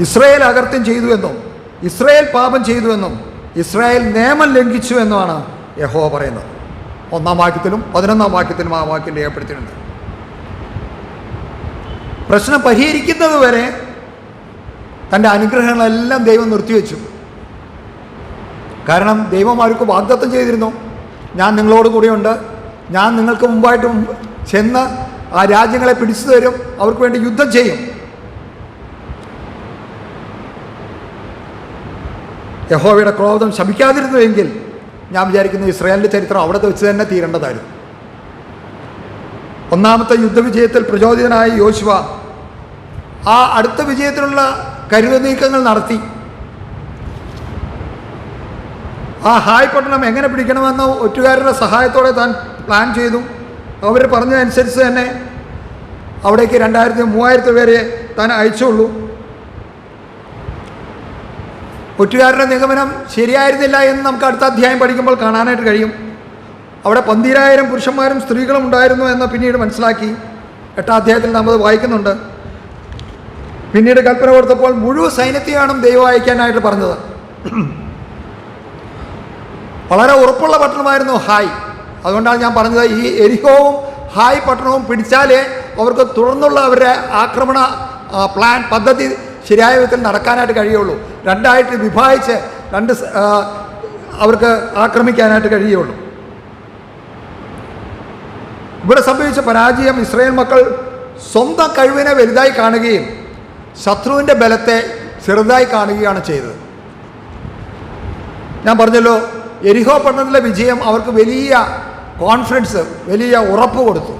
ഇസ്രായേൽ അകൃത്യം ചെയ്തു എന്നും ഇസ്രായേൽ പാപം ചെയ്തു എന്നും ഇസ്രായേൽ നിയമം ലംഘിച്ചു എന്നുമാണ് യഹോവ പറയുന്നത്. 1-ാം വാക്യത്തിലും 11-ാം വാക്യത്തിലും ആ വാക്യം രേഖപ്പെടുത്തിയിട്ടുണ്ട്. പ്രശ്നം പരിഹരിക്കുന്നത് വരെ തൻ്റെ അനുഗ്രഹങ്ങളെല്ലാം ദൈവം നിർത്തിവെച്ചു. കാരണം ദൈവം അവർക്ക് വാഗ്ദത്തം ചെയ്തിരുന്നു, ഞാൻ നിങ്ങളോട് കൂടെയുണ്ട്, ഞാൻ നിങ്ങൾക്ക് മുമ്പായിട്ട് ചെന്ന് ആ രാജ്യങ്ങളെ പിടിച്ചു തരും, അവർക്ക് വേണ്ടി യുദ്ധം ചെയ്യും. യഹോവയുടെ ക്രോധം ശമിക്കാതിരുന്നുവെങ്കിൽ ഞാൻ വിചാരിക്കുന്നു ഇസ്രായേലിൻ്റെ ചരിത്രം അവിടെ വെച്ച് തന്നെ തീരേണ്ടതായിരുന്നു. 1-ാമത്തെ യുദ്ധവിജയത്തിൽ പ്രചോദിതനായ യോശുവ ആ അടുത്ത വിജയത്തിനുള്ള കരുതൽ നീക്കങ്ങൾ നടത്തി. ആ ഹായ് പട്ടണം എങ്ങനെ പിടിക്കണമെന്ന് ഒറ്റുകാരുടെ സഹായത്തോടെ താൻ പ്ലാൻ ചെയ്തു. അവർ പറഞ്ഞതനുസരിച്ച് തന്നെ അവിടേക്ക് 2000-3000 പേരെ താൻ അയച്ചുള്ളൂ. ഒറ്റുകാരുടെ നിഗമനം ശരിയായിരുന്നില്ല എന്ന് നമുക്ക് അടുത്ത അധ്യായം പഠിക്കുമ്പോൾ കാണാനായിട്ട് കഴിയും. അവിടെ 12,000 പുരുഷന്മാരും സ്ത്രീകളും ഉണ്ടായിരുന്നു എന്ന് പിന്നീട് മനസ്സിലാക്കി. 8-ാം അധ്യായത്തിൽ നമ്മൾ വായിക്കുന്നുണ്ട്. പിന്നീട് കൽപ്പന കൊടുത്തപ്പോൾ മുഴുവൻ സൈന്യത്തെയാണ് ദൈവം അയക്കാനായിട്ട് പറഞ്ഞത്. വളരെ ഉറപ്പുള്ള പട്ടണമായിരുന്നു ഹായ്. അതുകൊണ്ടാണ് ഞാൻ പറഞ്ഞത്, ഈ എരിഹോവും ഹായ് പട്ടണവും പിടിച്ചാലേ അവർക്ക് തുടർന്നുള്ള അവരുടെ ആക്രമണ പ്ലാൻ പദ്ധതി ശരിയായ വിധത്തിൽ നടക്കാനായിട്ട് കഴിയുള്ളൂ. രണ്ടായിട്ട് വിഭാഗിച്ച് അവർക്ക് ആക്രമിക്കാനായിട്ട് കഴിയുള്ളൂ. ഇവിടെ സംഭവിച്ച പരാജയം ഇസ്രായേൽ മക്കൾ സ്വന്തം കഴിവിനെ വലുതായി കാണുകയും ശത്രുവിൻ്റെ ബലത്തെ ചെറുതായി കാണുകയാണ് ചെയ്തത്. ഞാൻ പറഞ്ഞല്ലോ, എരിഹോ പട്ടണത്തിലെ വിജയം അവർക്ക് വലിയ കോൺഫിഡൻസ്, വലിയ ഉറപ്പ് കൊടുത്തു.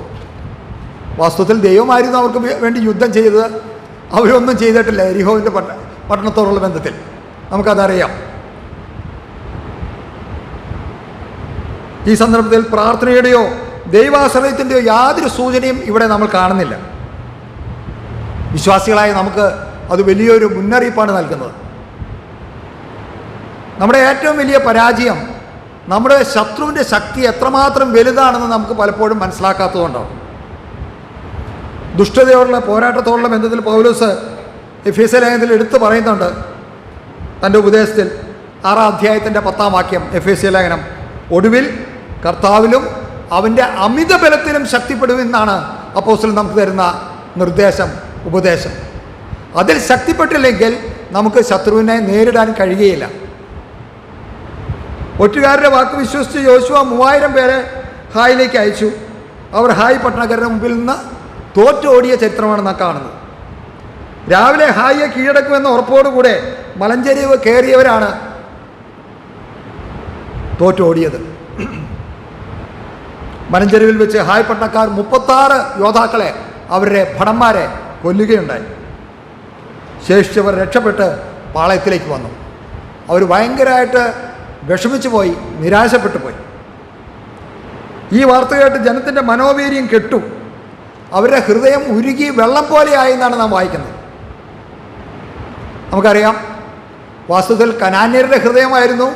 വാസ്തവത്തിൽ ദൈവമായിരുന്നു അവർക്ക് വേണ്ടി യുദ്ധം ചെയ്തത്. അവരൊന്നും ചെയ്തിട്ടില്ല എരിഹോവിൻ്റെ പട്ടണത്തോടുള്ള ബന്ധത്തിൽ, നമുക്കതറിയാം. ഈ സന്ദർഭത്തിൽ പ്രാർത്ഥനയുടെയോ ദൈവാശ്രയത്തിൻ്റെയോ യാതൊരു സൂചനയും ഇവിടെ നമ്മൾ കാണുന്നില്ല. വിശ്വാസികളായ നമുക്ക് അത് വലിയൊരു മുന്നറിയിപ്പാണ് നൽകുന്നത്. നമ്മുടെ ഏറ്റവും വലിയ പരാജയം നമ്മുടെ ശത്രുവിൻ്റെ ശക്തി എത്രമാത്രം വലുതാണെന്ന് നമുക്ക് പലപ്പോഴും മനസ്സിലാക്കാത്തതുകൊണ്ടാണ്. ദുഷ്ടതയോടുള്ള പോരാട്ടത്തോടുള്ള ബന്ധത്തിൽ പൗലോസ് എഫേസ്യ ലേഖനത്തിൽ എടുത്തു പറയുന്നുണ്ട്. തൻ്റെ ഉപദേശത്തിൽ 6-ാം അധ്യായത്തിൻ്റെ 10-ാം വാക്യം, എഫേസ്യ ലേഖനം, ഒടുവിൽ കർത്താവിലും അവൻ്റെ അമിത ബലത്തിലും ശക്തിപ്പെടുമെന്നാണ് അപ്പോസ്തലൻ നമുക്ക് തരുന്ന നിർദ്ദേശം, ഉപദേശം. അതിൽ ശക്തിപ്പെട്ടില്ലെങ്കിൽ നമുക്ക് ശത്രുവിനെ നേരിടാൻ കഴിയുകയില്ല. ഒറ്റുകാരുടെ വാക്ക് വിശ്വസിച്ച് യോശുവ 3000 പേരെ ഹായിലേക്ക് അയച്ചു. അവർ ഹായ് പട്ടണക്കാരുടെ മുമ്പിൽ നിന്ന് തോറ്റോടിയ ചരിത്രമാണ് നാം കാണുന്നത്. രാവിലെ ഹായിയെ കീഴടക്കുമെന്ന ഉറപ്പോടുകൂടെ മലഞ്ചെരിവ് കയറിയവരാണ് തോറ്റോടിയത്. മലഞ്ചെരുവിൽ വെച്ച് ഹായ് പട്ടണക്കാർ 36 യോദ്ധാക്കളെ, അവരുടെ ഭടന്മാരെ കൊല്ലുകയുണ്ടായി. ശേഷിച്ചവർ രക്ഷപ്പെട്ട് പാളയത്തിലേക്ക് വന്നു. അവർ ഭയങ്കരമായിട്ട് വിഷമിച്ചു പോയി, നിരാശപ്പെട്ടു പോയി. ഈ വാർത്ത കേട്ട് ജനത്തിൻ്റെ മനോവീര്യം കെട്ടു. അവരുടെ ഹൃദയം ഉരുകി വെള്ളം പോലെയായി എന്നാണ് നാം വായിക്കുന്നത്. നമുക്കറിയാം, വാസ്തവത്തിൽ കനാന്യരുടെ ഹൃദയമായിരുന്നു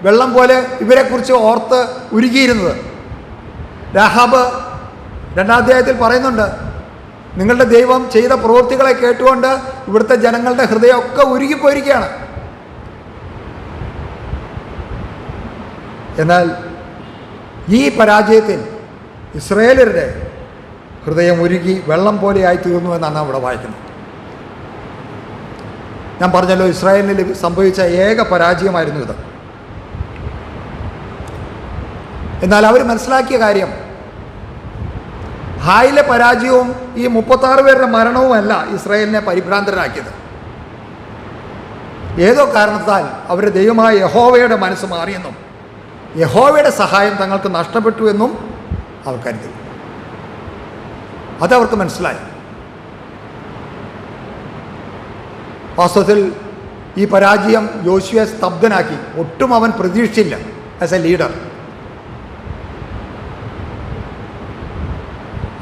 വെള്ളം പോലെ ഇവരെക്കുറിച്ച് ഓർത്ത് ഉരുകിയിരുന്നത്. രാഹാബ് 2-ാം അധ്യായത്തിൽ പറയുന്നുണ്ട്, നിങ്ങളുടെ ദൈവം ചെയ്ത പ്രവൃത്തികളെ കേട്ടുകൊണ്ട് ഇവിടുത്തെ ജനങ്ങളുടെ ഹൃദയമൊക്കെ ഉരുകിപ്പോയിരിക്കുകയാണ്. എന്നാൽ ഈ പരാജയത്തിൽ ഇസ്രായേലരുടെ ഹൃദയം ഉരുകി വെള്ളം പോലെയായി തീർന്നു എന്നാണ് ഇവിടെ വായിക്കുന്നത്. ഞാൻ പറഞ്ഞല്ലോ, ഇസ്രായേലിൽ സംഭവിച്ച ഏക പരാജയമായിരുന്നു ഇത്. എന്നാൽ അവർ മനസ്സിലാക്കിയ കാര്യം, ഹായിലെ പരാജയവും ഈ 36 പേരുടെ മരണവുമല്ല ഇസ്രായേലിനെ പരിഭ്രാന്തരാക്കിയത്. ഏതോ കാരണത്താൽ അവരുടെ ദൈവമായ യഹോവയുടെ മനസ്സ് മാറിയെന്നും യഹോവയുടെ സഹായം തങ്ങൾക്ക് നഷ്ടപ്പെട്ടു എന്നും അവർ കരുതി. അതവർക്ക് മനസ്സിലായി. വാസ്തവത്തിൽ ഈ പരാജയം യോശുവയെ സ്തബ്ധനാക്കി. ഒട്ടും അവൻ പ്രതീക്ഷിച്ചില്ല ആസ് എ ലീഡർ.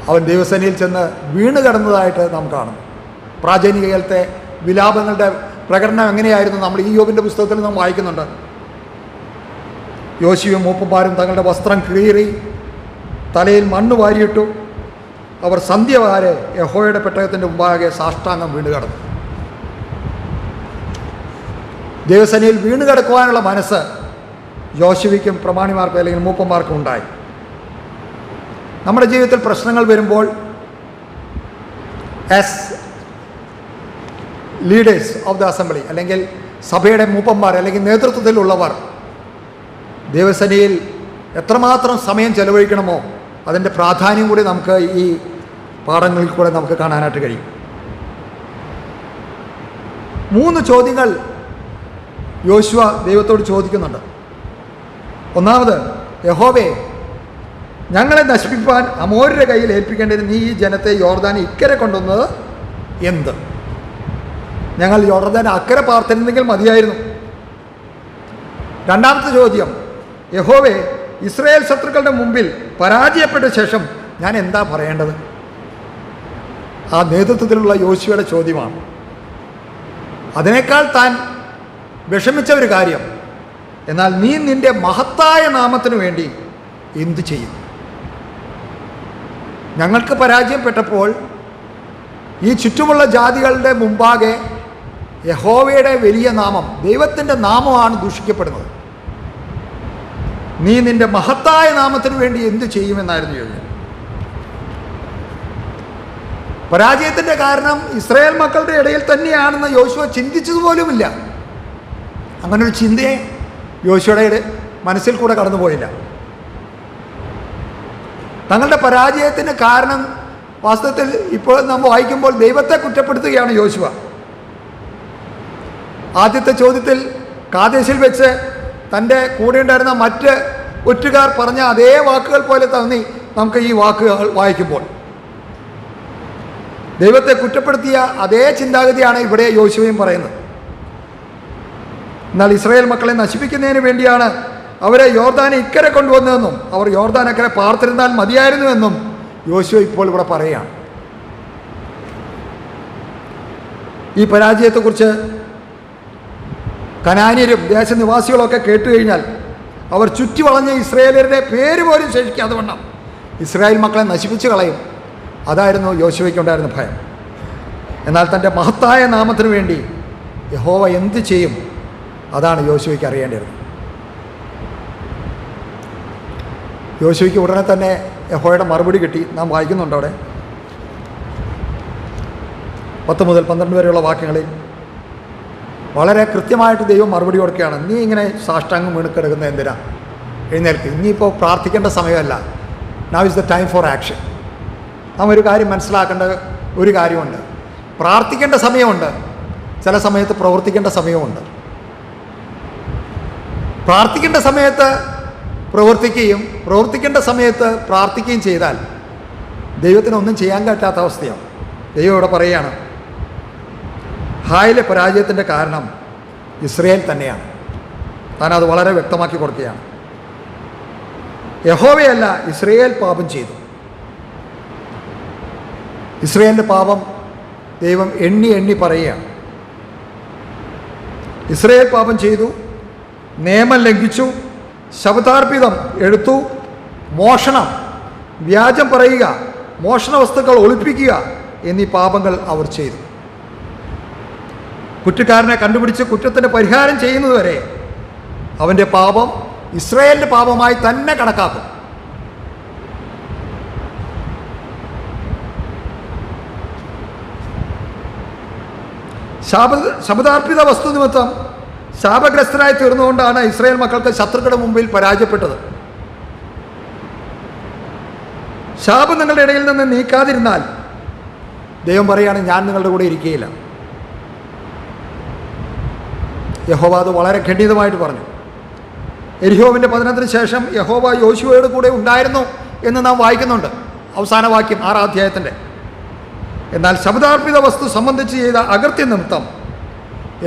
അവൻ ദൈവസേനയിൽ ചെന്ന് വീണ് കിടന്നതായിട്ട് നാം കാണുന്നു. പ്രാചീന കാലത്തെ വിലാപങ്ങളുടെ പ്രകടനം എങ്ങനെയായിരുന്നു നമ്മൾ ഈ യോബിൻ്റെ പുസ്തകത്തിൽ നാം വായിക്കുന്നുണ്ട്. യോശുവയും മൂപ്പന്മാരും തങ്ങളുടെ വസ്ത്രം കീറി തലയിൽ മണ്ണ് വാരിയിട്ടു. അവർ സന്ധ്യ വരെ യഹോവയുടെ പെട്ടകത്തിൻ്റെ മുമ്പാകെ സാഷ്ടാംഗം വീണ് കിടന്നു. ദൈവസേനയിൽ വീണ് കിടക്കുവാനുള്ള മനസ്സ് യോശുവയ്ക്കും പ്രമാണിമാർക്കും അല്ലെങ്കിൽ മൂപ്പന്മാർക്കും ഉണ്ടായി. നമ്മുടെ ജീവിതത്തിൽ പ്രശ്നങ്ങൾ വരുമ്പോൾ as leaders of the assembly അല്ലെങ്കിൽ സഭയുടെ മൂപ്പന്മാർ അല്ലെങ്കിൽ നേതൃത്വത്തിലുള്ളവർ ദൈവസേനയിൽ എത്രമാത്രം സമയം ചെലവഴിക്കണമോ അതിൻ്റെ പ്രാധാന്യം കൂടി നമുക്ക് ഈ പാഠങ്ങളിൽ കൂടെ നമുക്ക് കാണാനായിട്ട് കഴിയും. 3 ചോദ്യങ്ങൾ യോശുവ ദൈവത്തോട് ചോദിക്കുന്നുണ്ട്. ഒന്നാമത്, യഹോവേ, ഞങ്ങളെ നശിപ്പിക്കാൻ അമോര്യരുടെ കയ്യിൽ ഏൽപ്പിക്കേണ്ടതിന് നീ ഈ ജനത്തെ യോർദാൻ ഇക്കരെ കൊണ്ടുവന്നത് എന്ത്? ഞങ്ങൾ യോർദാൻ അക്കരെ പാർത്തിരുന്നെങ്കിൽ മതിയായിരുന്നു. രണ്ടാമത്തെ ചോദ്യം, യഹോവേ, ഇസ്രായേൽ ശത്രുക്കളുടെ മുമ്പിൽ പരാജയപ്പെട്ട ശേഷം ഞാൻ എന്താ പറയേണ്ടത്? ആ നേതൃത്വത്തിലുള്ള യോശുവയുടെ ചോദ്യമാണ്. അതിനേക്കാൾ താൻ വിഷമിച്ച ഒരു കാര്യം, എന്നാൽ നീ നിൻ്റെ മഹത്തായ നാമത്തിനു വേണ്ടി എന്തു ചെയ്യും? ഞങ്ങൾക്ക് പരാജയപ്പെട്ടപ്പോൾ ഈ ചുറ്റുമുള്ള ജാതികളുടെ മുമ്പാകെ യഹോവയുടെ വലിയ നാമം, ദൈവത്തിൻ്റെ നാമമാണ് ദൂഷിക്കപ്പെടുന്നത്. നീ നിൻ്റെ മഹത്തായ നാമത്തിനു വേണ്ടി എന്തു ചെയ്യുമെന്നായിരുന്നു ചോദിച്ചത്. പരാജയത്തിൻ്റെ കാരണം ഇസ്രായേൽ മക്കളുടെ ഇടയിൽ തന്നെയാണെന്ന് യോശുവ ചിന്തിച്ചതുപോലുമില്ല. അങ്ങനൊരു ചിന്തയെ യോശുവയുടെ മനസ്സിൽ കൂടെ കടന്നുപോയില്ല. തങ്ങളുടെ പരാജയത്തിന് കാരണം വാസ്തവത്തിൽ ഇപ്പോൾ നമ്മൾ വായിക്കുമ്പോൾ ദൈവത്തെ കുറ്റപ്പെടുത്തുകയാണ് യോശുവ. ആദ്യത്തെ ചോദ്യത്തിൽ കാദേശിൽ വെച്ച് തൻ്റെ കൂടെ ഉണ്ടായിരുന്ന മറ്റ് ഒറ്റുകാർ പറഞ്ഞ അതേ വാക്കുകൾ പോലെ തോന്നി നമുക്ക് ഈ വാക്കുകൾ വായിക്കുമ്പോൾ. ദൈവത്തെ കുറ്റപ്പെടുത്തിയ അതേ ചിന്താഗതിയാണ് ഇവിടെ യോശുവയും പറയുന്നത്. എന്നാൽ ഇസ്രായേൽ മക്കളെ നശിപ്പിക്കുന്നതിന് വേണ്ടിയാണ് അവരെ യോർദാനെ ഇക്കരെ കൊണ്ടുവന്നതെന്നും അവർ യോർദാൻ അക്കരെ പാർത്തിരുന്നാൽ മതിയായിരുന്നുവെന്നും യോശുവ ഇപ്പോൾ ഇവിടെ പറയുകയാണ്. ഈ പരാജയത്തെക്കുറിച്ച് കനാന്യരും ദേശനിവാസികളൊക്കെ കേട്ടുകഴിഞ്ഞാൽ അവർ ചുറ്റി വളഞ്ഞ ഇസ്രായേലരുടെ പേര് പോലും ശേഷിക്കാതെ വണ്ണം ഇസ്രായേൽ മക്കളെ നശിപ്പിച്ച് കളയും. അതായിരുന്നു യോശുവയ്ക്കുണ്ടായിരുന്ന ഭയം. എന്നാൽ തൻ്റെ മഹത്തായ നാമത്തിനു വേണ്ടി യഹോവ എന്ത് ചെയ്യും, അതാണ് യോശുവയ്ക്ക് അറിയേണ്ടത്. യോശുവയ്ക്ക് ഉടനെ തന്നെ യഹോവയുടെ മറുപടി കിട്ടി. നാം വായിക്കുന്നുണ്ട് അവിടെ 10 മുതൽ 12 വരെയുള്ള വാക്യങ്ങളിൽ വളരെ കൃത്യമായിട്ട് ദൈവം മറുപടി കൊടുക്കുകയാണ്. നീ ഇങ്ങനെ സാഷ്ടാംഗം വീണിക്കിടക്കുന്ന എന്തിനാ? എഴുന്നേൽക്ക്, ഇനിയിപ്പോൾ പ്രാർത്ഥിക്കേണ്ട സമയമല്ല. Now is the time for action. നാം ഒരു കാര്യം മനസ്സിലാക്കേണ്ട ഒരു കാര്യമുണ്ട്. പ്രാർത്ഥിക്കേണ്ട സമയമുണ്ട്, ചില സമയത്ത് പ്രവർത്തിക്കേണ്ട സമയമുണ്ട്. പ്രാർത്ഥിക്കേണ്ട സമയത്ത് പ്രവർത്തിക്കുകയും പ്രവർത്തിക്കേണ്ട സമയത്ത് പ്രാർത്ഥിക്കുകയും ചെയ്താൽ ദൈവത്തിനൊന്നും ചെയ്യാൻ പറ്റാത്ത അവസ്ഥയാണ്. ദൈവം ഇവിടെ പറയുകയാണ്, ഹായിലെ പരാജയത്തിൻ്റെ കാരണം ഇസ്രയേൽ തന്നെയാണ്. താൻ അത് വളരെ വ്യക്തമാക്കി കൊടുക്കുകയാണ്. യഹോവയല്ല, ഇസ്രയേൽ പാപം ചെയ്തു. ഇസ്രയേലിൻ്റെ പാപം ദൈവം എണ്ണി എണ്ണി പറയുകയാണ്. ഇസ്രയേൽ പാപം ചെയ്തു, നിയമം ലംഘിച്ചു, ശബദാർപ്പിതം എടുത്തു, മോഷണം, വ്യാജം പറയുക, മോഷണ വസ്തുക്കൾ ഒളിപ്പിക്കുക എന്നീ പാപങ്ങൾ അവർ ചെയ്തു. കുറ്റക്കാരനെ കണ്ടുപിടിച്ച് കുറ്റത്തിന് പരിഹാരം ചെയ്യുന്നതുവരെ അവൻ്റെ പാപം ഇസ്രായേലിൻ്റെ പാപമായി തന്നെ കണക്കാക്കും. ശബദാർപ്പിത വസ്തു നിമിത്തം ശാപഗ്രസ്തരായി തീർന്നുകൊണ്ടാണ് ഇസ്രായേൽ മക്കൾക്ക് ശത്രുക്കളുടെ മുമ്പിൽ പരാജയപ്പെട്ടത്. ശാപം നിങ്ങളുടെ ഇടയിൽ നിന്ന് നീക്കാതിരുന്നാൽ ദൈവം പറയുകയാണ്, ഞാൻ നിങ്ങളുടെ കൂടെ ഇരിക്കുകയില്ല. യഹോവ അത് വളരെ ഖണ്ഡിതമായിട്ട് പറഞ്ഞു. എരിഹോവിൻ്റെ പതനത്തിന് ശേഷം യഹോവ യോശുവയുടെ കൂടെ ഉണ്ടായിരുന്നു എന്ന് നാം വായിക്കുന്നുണ്ട്, അവസാന വാക്യം 6-ാം അധ്യായത്തിൻ്റെ. എന്നാൽ ശബദാർപ്പിത വസ്തു സംബന്ധിച്ച് ചെയ്ത അകൃത്യ നിമിത്തം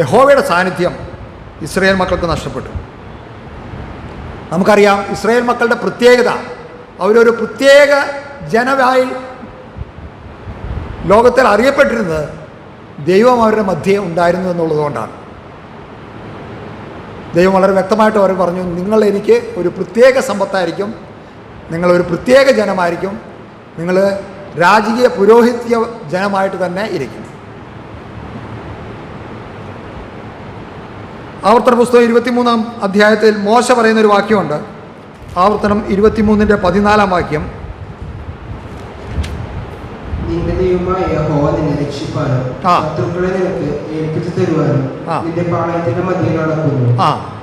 യഹോവയുടെ സാന്നിധ്യം ഇസ്രായേൽ മക്കൾക്ക് നഷ്ടപ്പെട്ടു. നമുക്കറിയാം ഇസ്രായേൽ മക്കളുടെ പ്രത്യേകത, അവരൊരു പ്രത്യേക ജനമായി ലോകത്തിൽ അറിയപ്പെട്ടിരുന്നത് ദൈവം അവരുടെ മധ്യേ ഉണ്ടായിരുന്നു എന്നുള്ളതുകൊണ്ടാണ്. ദൈവം വളരെ വ്യക്തമായിട്ട് അവർ പറഞ്ഞു, നിങ്ങൾ എനിക്ക് ഒരു പ്രത്യേക സമ്പത്തായിരിക്കും, നിങ്ങളൊരു പ്രത്യേക ജനമായിരിക്കും, നിങ്ങൾ രാജകീയ പുരോഹിത്യ ജനമായിട്ട് തന്നെ ഇരിക്കും. ആവർത്തന പുസ്തകം 23-ാം അധ്യായത്തിൽ മോശ പറയുന്നൊരു വാക്യമുണ്ട്. ആവർത്തനം 23-ന്റെ 14-ാം വാക്യം, നിന്റെ ദൈവമായ യഹോവ നിന്നെ രക്ഷിപ്പാനും ശത്രുക്കളെ നിനക്ക് ഏൽപ്പിച്ചു തരുവാനും നിന്റെ പാളയത്തിന്റെ മധ്യയിൽ നടക്കുന്നു.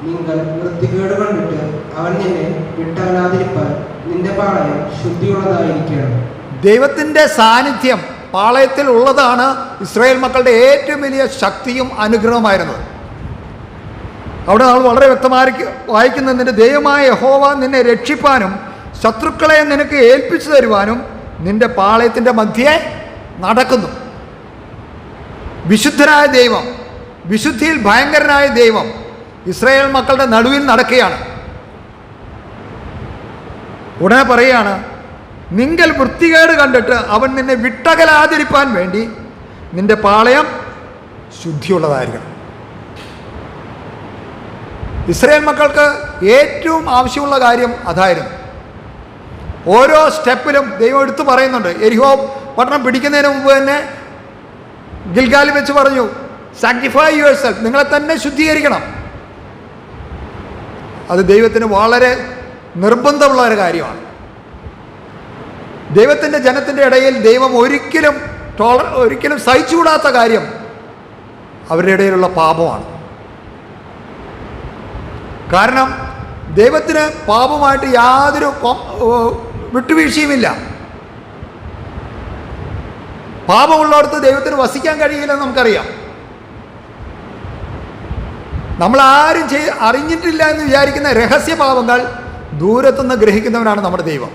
നിങ്ങൾ വൃത്തികേട് കണ്ടിട്ട് അവൻ നിന്നെ വിട്ടകലാതിരിപ്പാൻ നിന്റെ പാളയം ശുദ്ധിയുള്ളതായിരിക്കണം. ദൈവത്തിൻ്റെ സാന്നിധ്യം പാളയത്തിൽ ഉള്ളതാണ് ഇസ്രായേൽ മക്കളുടെ ഏറ്റവും വലിയ ശക്തിയും അനുഗ്രഹമായിരുന്നത്. അവിടെ നമ്മൾ വളരെ വ്യക്തമായി വായിക്കുന്ന, നിന്റെ ദൈവമായ യഹോവ നിന്നെ രക്ഷിപ്പാനും ശത്രുക്കളെ നിനക്ക് ഏൽപ്പിച്ചു തരുവാനും നിന്റെ പാളയത്തിൻ്റെ മധ്യേ നടക്കുന്നു. വിശുദ്ധനായ ദൈവം, വിശുദ്ധിയിൽ ഭയങ്കരനായ ദൈവം ഇസ്രായേൽ മക്കളുടെ നടുവിൽ നടക്കുകയാണ്. ഉടനെ പറയുകയാണ്, നിങ്ങൾ വൃത്തികേട് കണ്ടിട്ട് അവൻ നിന്നെ വിട്ടകലാതിരിപ്പാൻ വേണ്ടി നിന്റെ പാളയം ശുദ്ധിയുള്ളതായിരിക്കണം. ഇസ്രായേൽ മക്കൾക്ക് ഏറ്റവും ആവശ്യമുള്ള കാര്യം അതായിരുന്നു. ഓരോ സ്റ്റെപ്പിലും ദൈവം എടുത്തു പറയുന്നുണ്ട്. എരിഹോ പട്ടണം പിടിക്കുന്നതിന് മുമ്പ് തന്നെ ഗിൽഗാലിൽ വെച്ച് പറഞ്ഞു, സാക്രിഫൈ യുവർ സെൽഫ്, നിങ്ങളെ തന്നെ ശുദ്ധീകരിക്കണം. അത് ദൈവത്തിന് വളരെ നിർബന്ധമുള്ള ഒരു കാര്യമാണ്. ദൈവത്തിൻ്റെ ജനത്തിൻ്റെ ഇടയിൽ ദൈവം ഒരിക്കലും സഹിച്ചുകൂടാത്ത കാര്യം അവരുടെ ഇടയിലുള്ള പാപമാണ്. കാരണം ദൈവത്തിന് പാപമായിട്ട് യാതൊരു വിട്ടുവീഴ്ചയുമില്ല. പാപമുള്ളിടത്ത് ദൈവത്തിന് വസിക്കാൻ കഴിയില്ലെന്ന് നമുക്കറിയാം. നമ്മളാരും അറിഞ്ഞിട്ടില്ല എന്ന് വിചാരിക്കുന്ന രഹസ്യ പാപങ്ങൾ ദൂരത്തുനിന്ന് ഗ്രഹിക്കുന്നവനാണ് നമ്മുടെ ദൈവം.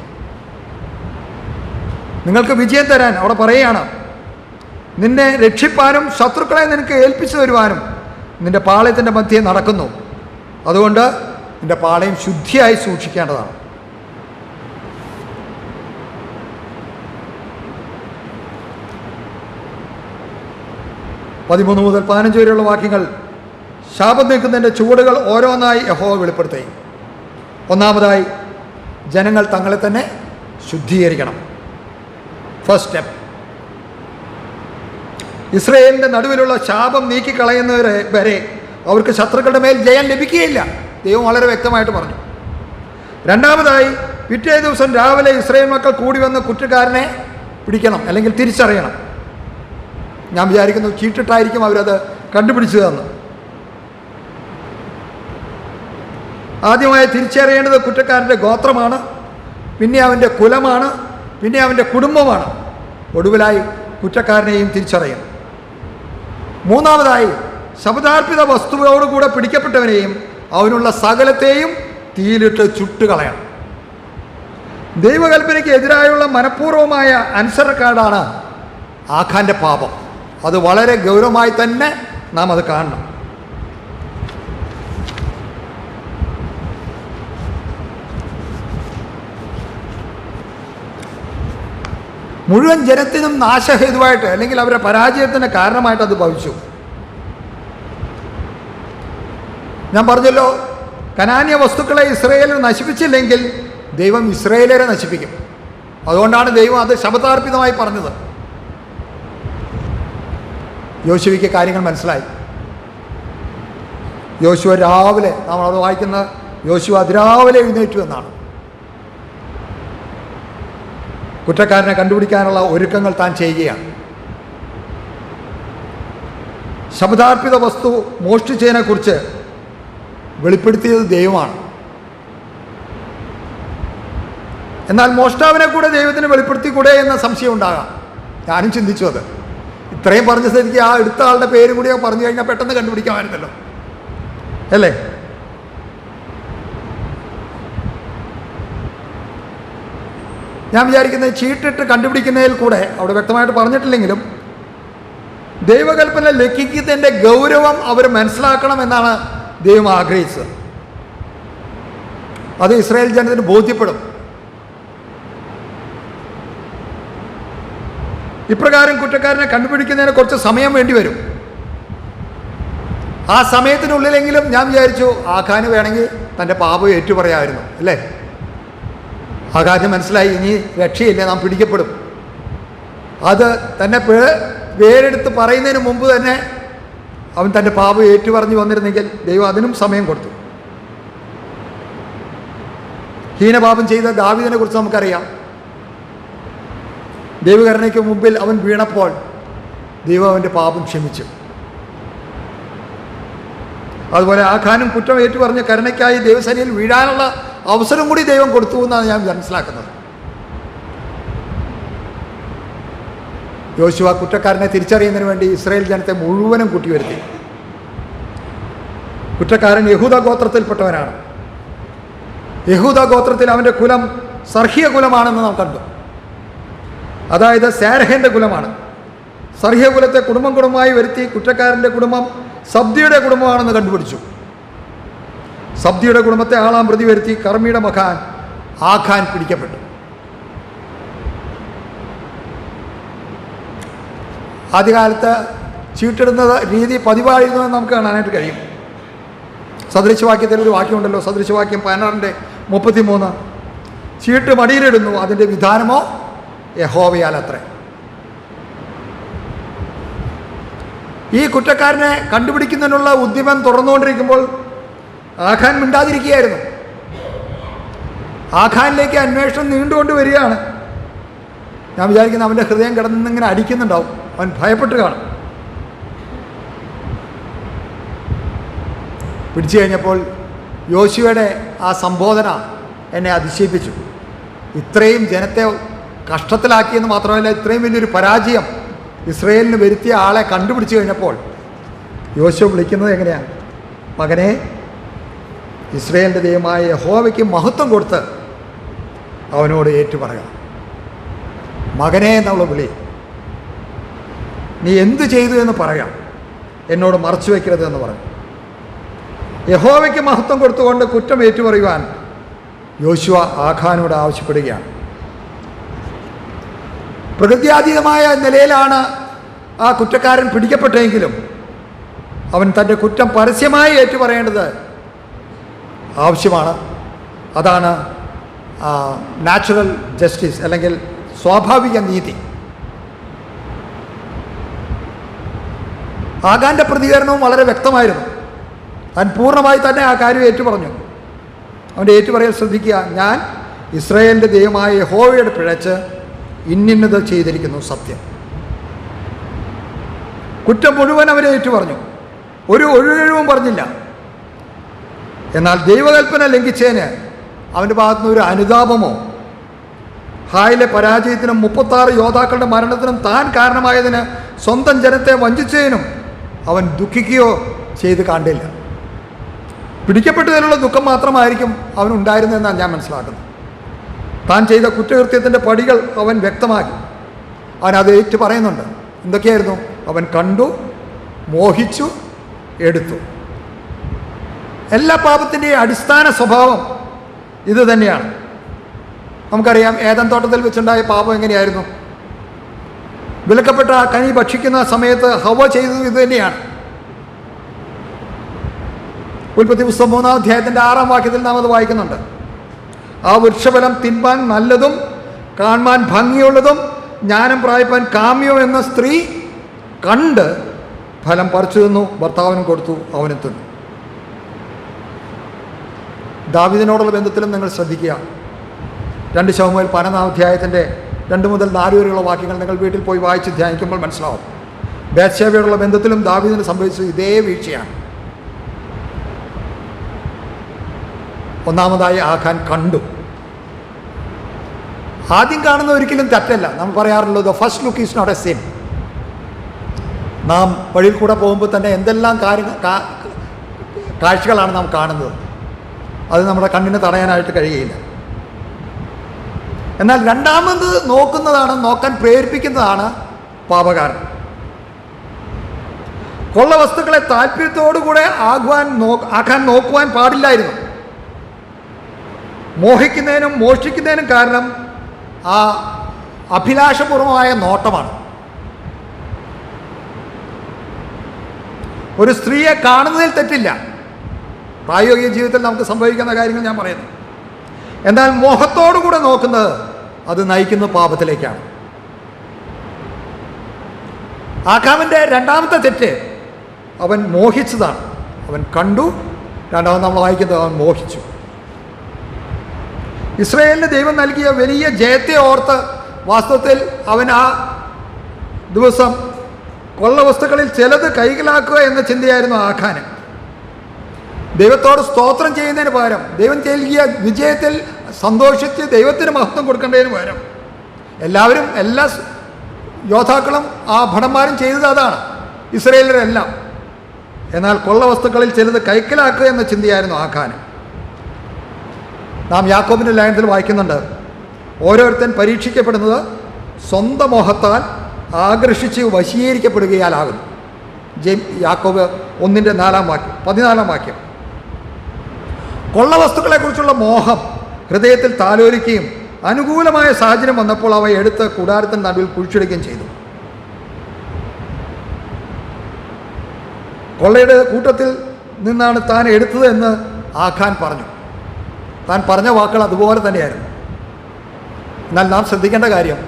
നിങ്ങൾക്ക് വിജയം തരാൻ അവിടെ പറയുകയാണ്, നിന്നെ രക്ഷിപ്പാനും ശത്രുക്കളെ നിനക്ക് ഏൽപ്പിച്ചു തരുവാനും നിന്റെ പാളയത്തിൻ്റെ മധ്യേ നടക്കുന്നു. അതുകൊണ്ട് നിന്റെ പാളയം ശുദ്ധിയായി സൂക്ഷിക്കേണ്ടതാണ്. പതിമൂന്ന് മുതൽ 15 വരെയുള്ള വാക്യങ്ങൾ, ശാപം നീക്കുന്നതിൻ്റെ ചുവടുകൾ ഓരോന്നായി യഹോവ വെളിപ്പെടുത്തി. ഒന്നാമതായി, ജനങ്ങൾ തങ്ങളെ തന്നെ ശുദ്ധീകരിക്കണം. ഫസ്റ്റ് സ്റ്റെപ്പ്, ഇസ്രായേലിൻ്റെ നടുവിലുള്ള ശാപം നീക്കിക്കളയുന്നവരെ വരെ അവർക്ക് ശത്രുക്കളുടെ മേൽ ജയം ലഭിക്കുകയില്ല. ദൈവം വളരെ വ്യക്തമായിട്ട് പറഞ്ഞു. രണ്ടാമതായി, പിറ്റേ ദിവസം രാവിലെ ഇസ്രായേൽ മക്കൾ കൂടി വന്ന് കുറ്റക്കാരനെ പിടിക്കണം, അല്ലെങ്കിൽ തിരിച്ചറിയണം. ഞാൻ വിചാരിക്കുന്നു ചീട്ടിട്ടായിരിക്കും അവരത് കണ്ടുപിടിച്ചതെന്ന്. ആദ്യമായി തിരിച്ചറിയേണ്ടത് കുറ്റക്കാരൻ്റെ ഗോത്രമാണ്, പിന്നെ അവൻ്റെ കുലമാണ്, പിന്നെ അവൻ്റെ കുടുംബമാണ്. ഒടുവിലായി കുറ്റക്കാരനെയും തിരിച്ചറിയും. മൂന്നാമതായി ശപഥാർപ്പിത വസ്തുവോടുകൂടെ പിടിക്കപ്പെട്ടവനെയും അവനുള്ള സകലത്തെയും തീയിലിട്ട് ചുട്ടുകളയണം. ദൈവകൽപ്പനയ്ക്ക് എതിരായുള്ള മനഃപൂർവമായ അനുസരണക്കേടാണ് ആഖാന്റെ പാപം. അത് വളരെ ഗൗരവമായി തന്നെ നാം അത് കാണണം. മുഴുവൻ ജനത്തിനും നാശഹേതുവായിട്ട് അല്ലെങ്കിൽ അവരുടെ പരാജയത്തിന് കാരണമായിട്ട് അത് ഭവിച്ചു. ഞാൻ പറഞ്ഞല്ലോ, കനാന്യ വസ്തുക്കളെ ഇസ്രായേലിൽ നശിപ്പിച്ചില്ലെങ്കിൽ ദൈവം ഇസ്രായേലരെ നശിപ്പിക്കും. അതുകൊണ്ടാണ് ദൈവം അത് ശപഥാർപ്പിതമായി പറഞ്ഞത്. യോശുവയ്ക്ക് കാര്യങ്ങൾ മനസ്സിലായി. യോശുവ രാവിലെ, നമ്മളത് വായിക്കുന്ന യോശുവ അതിരാവിലെ എഴുന്നേറ്റു എന്നാണ്. കുറ്റക്കാരനെ കണ്ടുപിടിക്കാനുള്ള ഒരുക്കങ്ങൾ താൻ ചെയ്യുകയാണ്. ശപഥാർപ്പിത വസ്തു മോഷ്ടിച്ചതിനെക്കുറിച്ച് വെളിപ്പെടുത്തിയത് ദൈവമാണ്. എന്നാൽ മോഷ്ടാവിനെ കൂടെ ദൈവത്തിന് വെളിപ്പെടുത്തിക്കൂടെ എന്ന സംശയം ഉണ്ടാകാം. ഞാനും ചിന്തിച്ചു അത്. ഇത്രയും പറഞ്ഞ സ്ഥിതിക്ക് ആ എടുത്ത ആളുടെ പേരും കൂടി പറഞ്ഞു കഴിഞ്ഞാൽ പെട്ടെന്ന് കണ്ടുപിടിക്കാമായിരുന്നല്ലോ, അല്ലേ? ഞാൻ വിചാരിക്കുന്നത് ചീട്ടിട്ട് കണ്ടുപിടിക്കുന്നതിൽ കൂടെ, അവിടെ വ്യക്തമായിട്ട് പറഞ്ഞിട്ടില്ലെങ്കിലും, ദൈവകൽപ്പന ലംഘിക്കുന്നതിൻ്റെ ഗൗരവം അവർ മനസ്സിലാക്കണമെന്നാണ് ദൈവം ആഗ്രഹിച്ചത്. അത് ഇസ്രായേൽ ജനത്തിന് ബോധ്യപ്പെടും. ഇപ്രകാരം കുറ്റക്കാരനെ കണ്ടുപിടിക്കുന്നതിന് കുറച്ച് സമയം വേണ്ടി വരും. ആ സമയത്തിനുള്ളിലെങ്കിലും ഞാൻ വിചാരിച്ചു ആഖാന് വേണമെങ്കിൽ തൻ്റെ പാപം ഏറ്റുപറയാമായിരുന്നു, അല്ലേ? ആഖാന് മനസ്സിലായി ഇനി രക്ഷയില്ല, നാം പിടിക്കപ്പെടും. അത് തന്നെ പേരെടുത്ത് പറയുന്നതിന് മുമ്പ് തന്നെ അവൻ തൻ്റെ പാപം ഏറ്റുപറഞ്ഞു വന്നിരുന്നെങ്കിൽ ദൈവം അതിനും സമയം കൊടുത്തു. ഹീനപാപം ചെയ്ത ദാവീദിനെ കുറിച്ച് നമുക്കറിയാം. ദൈവകരുണയ്ക്ക് മുമ്പിൽ അവൻ വീണപ്പോൾ ദൈവം അവൻ്റെ പാപം ക്ഷമിച്ചു. അതുപോലെ ആഖാനും കുറ്റം ഏറ്റുപറഞ്ഞ് കരുണയ്ക്കായി ദൈവസേനയിൽ വീഴാനുള്ള അവസരം കൂടി ദൈവം കൊടുത്തു എന്നാണ് ഞാൻ മനസ്സിലാക്കുന്നത്. യോശുവ കുറ്റക്കാരനെ തിരിച്ചറിയുന്നതിന് വേണ്ടി ഇസ്രായേൽ ജനത്തെ മുഴുവനും കൂട്ടിവരുത്തി. കുറ്റക്കാരൻ യഹൂദ ഗോത്രത്തിൽപ്പെട്ടവനാണ്. യഹൂദ ഗോത്രത്തിൽ അവൻ്റെ കുലം സർഹ്യ കുലമാണെന്ന് നാം കണ്ടു. അതായത് സേരഹൻ്റെ കുലമാണ്. സർഹ്യ കുലത്തെ കുടുംബം കുടുംബമായി വരുത്തി കുറ്റക്കാരൻ്റെ കുടുംബം സബ്ദിയുടെ കുടുംബമാണെന്ന് കണ്ടുപിടിച്ചു. സബ്ദിയുടെ കുടുംബത്തെ ആളാം പ്രതി വരുത്തി കർമ്മിയുടെ മകൻ ആഖാൻ പിടിക്കപ്പെട്ടു. ആദ്യകാലത്ത് ചീട്ടിടുന്നത് രീതി പതിവായിരുന്നുവെന്ന് നമുക്ക് കാണാനായിട്ട് കഴിയും. സദൃശവാക്യത്തിൽ ഒരു വാക്യമുണ്ടല്ലോ, സദൃശവാക്യം 16:33, ചീട്ട് മടിയിലിടുന്നു, അതിൻ്റെ വിധാനമോ യഹോവയാൽ അത്രേ. ഈ കുറ്റക്കാരനെ കണ്ടുപിടിക്കുന്നതിനുള്ള ഉദ്യമം തുടർന്നുകൊണ്ടിരിക്കുമ്പോൾ ആഖാൻ മിണ്ടാതിരിക്കുകയായിരുന്നു. ആഖാനിലേക്ക് അന്വേഷണം നീണ്ടുകൊണ്ട് വരികയാണ്. ഞാൻ വിചാരിക്കുന്നു അവൻ്റെ ഹൃദയം കിടന്നിങ്ങനെ അടിക്കുന്നുണ്ടാവും. അവൻ ഭയപ്പെട്ട് കാണും. പിടിച്ചു കഴിഞ്ഞപ്പോൾ യോശുവയുടെ ആ സംബോധന എന്നെ അതിശയിപ്പിച്ചു. ഇത്രയും ജനത്തെ കഷ്ടത്തിലാക്കിയെന്ന് മാത്രമല്ല, ഇത്രയും വലിയൊരു പരാജയം ഇസ്രായേലിന് വരുത്തിയ ആളെ കണ്ടുപിടിച്ചു കഴിഞ്ഞപ്പോൾ യോശുവ വിളിക്കുന്നത് എങ്ങനെയാണ്? മകനെ, ഇസ്രായേലിൻ്റെ ദൈവമായ യഹോവയ്ക്ക് മഹത്വം കൊടുത്ത് അവനോട് ഏറ്റുപറയാം. മകനെ എന്നുള്ള വിളി. നീ എന്ത് ചെയ്തു എന്ന് പറയാം, എന്നോട് മറച്ചു വയ്ക്കരുത് എന്ന് പറഞ്ഞു. യഹോവയ്ക്ക് മഹത്വം കൊടുത്തുകൊണ്ട് കുറ്റം ഏറ്റുപറയുവാൻ യോശുവ ആഖാനോട് ആവശ്യപ്പെടുകയാണ്. പ്രകൃത്യാതീതമായ നിലയിലാണ് ആ കുറ്റക്കാരൻ പിടിക്കപ്പെട്ടെങ്കിലും അവൻ തൻ്റെ കുറ്റം പരസ്യമായി ഏറ്റുപറയേണ്ടത് ആവശ്യമാണ്. അതാണ് നാച്ചുറൽ ജസ്റ്റിസ്, അല്ലെങ്കിൽ സ്വാഭാവിക നീതി. ആഖാന്റെ പ്രതികരണവും വളരെ വ്യക്തമായിരുന്നു. താൻ പൂർണ്ണമായി തന്നെ ആ കാര്യം ഏറ്റുപറഞ്ഞു. അവൻ്റെ ഏറ്റുപറയൽ ശ്രദ്ധിക്കുക. ഞാൻ ഇസ്രായേലിൻ്റെ ദൈവമായ യഹോവയുടെ പിഴച്ച് ഇന്നിന്നത് ചെയ്തിരിക്കുന്നു, സത്യം. കുറ്റം മുഴുവൻ അവരെ ഏറ്റുപറഞ്ഞു, ഒരു ഒഴികഴിവും പറഞ്ഞില്ല. എന്നാൽ ദൈവകൽപ്പന ലംഘിച്ചതിന് അവൻ്റെ ഭാഗത്തുനിന്ന് ഒരു അനുതാപമോ ഹായിലെ പരാജയത്തിനും 36 യോദ്ധാക്കളുടെ മരണത്തിനും താൻ കാരണമായതിന് സ്വന്തം ജനത്തെ വഞ്ചിച്ചതിനും അവൻ ദുഃഖിക്കുകയോ ചെയ്ത് കണ്ടില്ല. പിടിക്കപ്പെട്ടതിലുള്ള ദുഃഖം മാത്രമായിരിക്കും അവനുണ്ടായിരുന്നതെന്നാണ് ഞാൻ മനസ്സിലാക്കുന്നത്. താൻ ചെയ്ത കുറ്റകൃത്യത്തിൻ്റെ പടികൾ അവൻ വ്യക്തമാക്കി. അവൻ അത് ഏറ്റു പറയുന്നുണ്ട്. എന്തൊക്കെയായിരുന്നു? അവൻ കണ്ടു, മോഹിച്ചു, എടുത്തു. എല്ലാ പാപത്തിൻ്റെയും അടിസ്ഥാന സ്വഭാവം ഇത് തന്നെയാണ്. നമുക്കറിയാം, ഏദൻ തോട്ടത്തിൽ വെച്ചുണ്ടായ പാപം എങ്ങനെയായിരുന്നു? വിലക്കപ്പെട്ട ആ കനി ഭക്ഷിക്കുന്ന സമയത്ത് ഹവ്വ ചെയ്തത് ഇത് തന്നെയാണ്. ഉൽപ്പത്തി പുസ്തകം 3-ാം അധ്യായത്തിൻ്റെ 6-ാം വാക്യത്തിൽ നാം അത് വായിക്കുന്നുണ്ട്. ആ വൃക്ഷഫലം തിന്മാൻ നല്ലതും കാണാൻ ഭംഗിയുള്ളതും ജ്ഞാനം പ്രാപിപ്പാൻ കാമ്യം എന്ന സ്ത്രീ കണ്ട് ഫലം പറിച്ചു തിന്നു, ഭർത്താവിനും കൊടുത്തു, അവനും തിന്നു. ദാവീദിനോടുള്ള ബന്ധത്തിലും നിങ്ങൾ ശ്രദ്ധിക്കുക. 2 ശമൂവേൽ 12-ാം അധ്യായത്തിൻ്റെ 2 മുതൽ 4 വരെയുള്ള വാക്യങ്ങൾ നിങ്ങൾ വീട്ടിൽ പോയി വായിച്ച് ധ്യാനിക്കുമ്പോൾ മനസ്സിലാവും. ബേത്ശേബയോടുള്ള ബന്ധത്തിലും ദാവീദിന് സംഭവിച്ചത് ഇതേ വീഴ്ചയാണ്. ഒന്നാമതായി ആഖാൻ കണ്ടു. ആദ്യം കാണുന്ന ഒരിക്കലും തെറ്റല്ല. നമ്മൾ പറയാറുള്ളത് the first look is not a sin. നാം വഴിയിൽ കൂടെ പോകുമ്പോൾ തന്നെ എന്തെല്ലാം കാഴ്ചകളാണ് നാം കാണുന്നത്. അത് നമ്മുടെ കണ്ണിന് തടയാനായിട്ട് കഴിയുകയില്ല. എന്നാൽ രണ്ടാമത് നോക്കാൻ പ്രേരിപ്പിക്കുന്നതാണ് പാപകാരണം. കൊള്ള വസ്തുക്കളെ താല്പര്യത്തോടുകൂടെ ആക്കാൻ നോക്കുവാൻ പാടില്ലായിരുന്നു. മോഹിക്കുന്നതിനും മോഷ്ടിക്കുന്നതിനും കാരണം ആ അഭിലാഷപൂർവമായ നോട്ടമാണ്. ഒരു സ്ത്രീയെ കാണുന്നതിൽ തെറ്റില്ല. പ്രായോഗിക ജീവിതത്തിൽ നമുക്ക് സംഭവിക്കുന്ന കാര്യങ്ങൾ ഞാൻ പറയുന്നു. എന്നാൽ മോഹത്തോടുകൂടെ നോക്കുന്നത് അത് നയിക്കുന്ന പാപത്തിലേക്കാണ്. ആഖാമിൻ്റെ രണ്ടാമത്തെ തെറ്റ് അവൻ മോഹിച്ചതാണ്. അവൻ കണ്ടു. രണ്ടാമത് നമ്മൾ വായിക്കുന്നത് അവൻ മോഹിച്ചു. ഇസ്രായേലിന് ദൈവം നൽകിയ വലിയ ജയത്തെ ഓർത്ത് വാസ്തവത്തിൽ അവൻ ആ ദിവസം കൊള്ള വസ്തുക്കളിൽ ചിലത് കൈക്കലാക്കുക എന്ന ചിന്തയായിരുന്നു ആഖാന്. ദൈവത്തോട് സ്തോത്രം ചെയ്യുന്നതിന് പകരം, ദൈവം നൽകിയ വിജയത്തിൽ സന്തോഷിച്ച് ദൈവത്തിന് മഹത്വം കൊടുക്കേണ്ടതിന് പകരം എല്ലാ യോദ്ധാക്കളും ആ ഭടന്മാരും ചെയ്തത് അതാണ്, ഇസ്രായേലരെല്ലാം. എന്നാൽ കൊള്ള വസ്തുക്കളിൽ ചിലത് കൈക്കലാക്കുക എന്ന ചിന്തയായിരുന്നു ആഖാന്. നാം യാക്കോബിൻ്റെ ലേഖനത്തിൽ വായിക്കുന്നുണ്ട്, ഓരോരുത്തൻ പരീക്ഷിക്കപ്പെടുന്നത് സ്വന്തം മോഹത്താൽ ആകർഷിച്ച് വശീകരിക്കപ്പെടുകയാലാകുന്നു. യാക്കോബ് 1:14 വാക്യം. കൊള്ള വസ്തുക്കളെക്കുറിച്ചുള്ള മോഹം ഹൃദയത്തിൽ താലോലിക്കുകയും അനുകൂലമായ സാഹചര്യം വന്നപ്പോൾ അവ എടുത്ത് കൂടാരത്തിന് നടുവിൽ കുഴിച്ചിടുകയും ചെയ്തു. കൊള്ളയുടെ കൂട്ടത്തിൽ നിന്നാണ് താൻ എടുത്തത് എന്ന് ആഖാൻ പറഞ്ഞു. താൻ പറഞ്ഞ വാക്കുകൾ അതുപോലെ തന്നെയായിരുന്നു. എന്നാൽ നാം ശ്രദ്ധിക്കേണ്ട കാര്യം,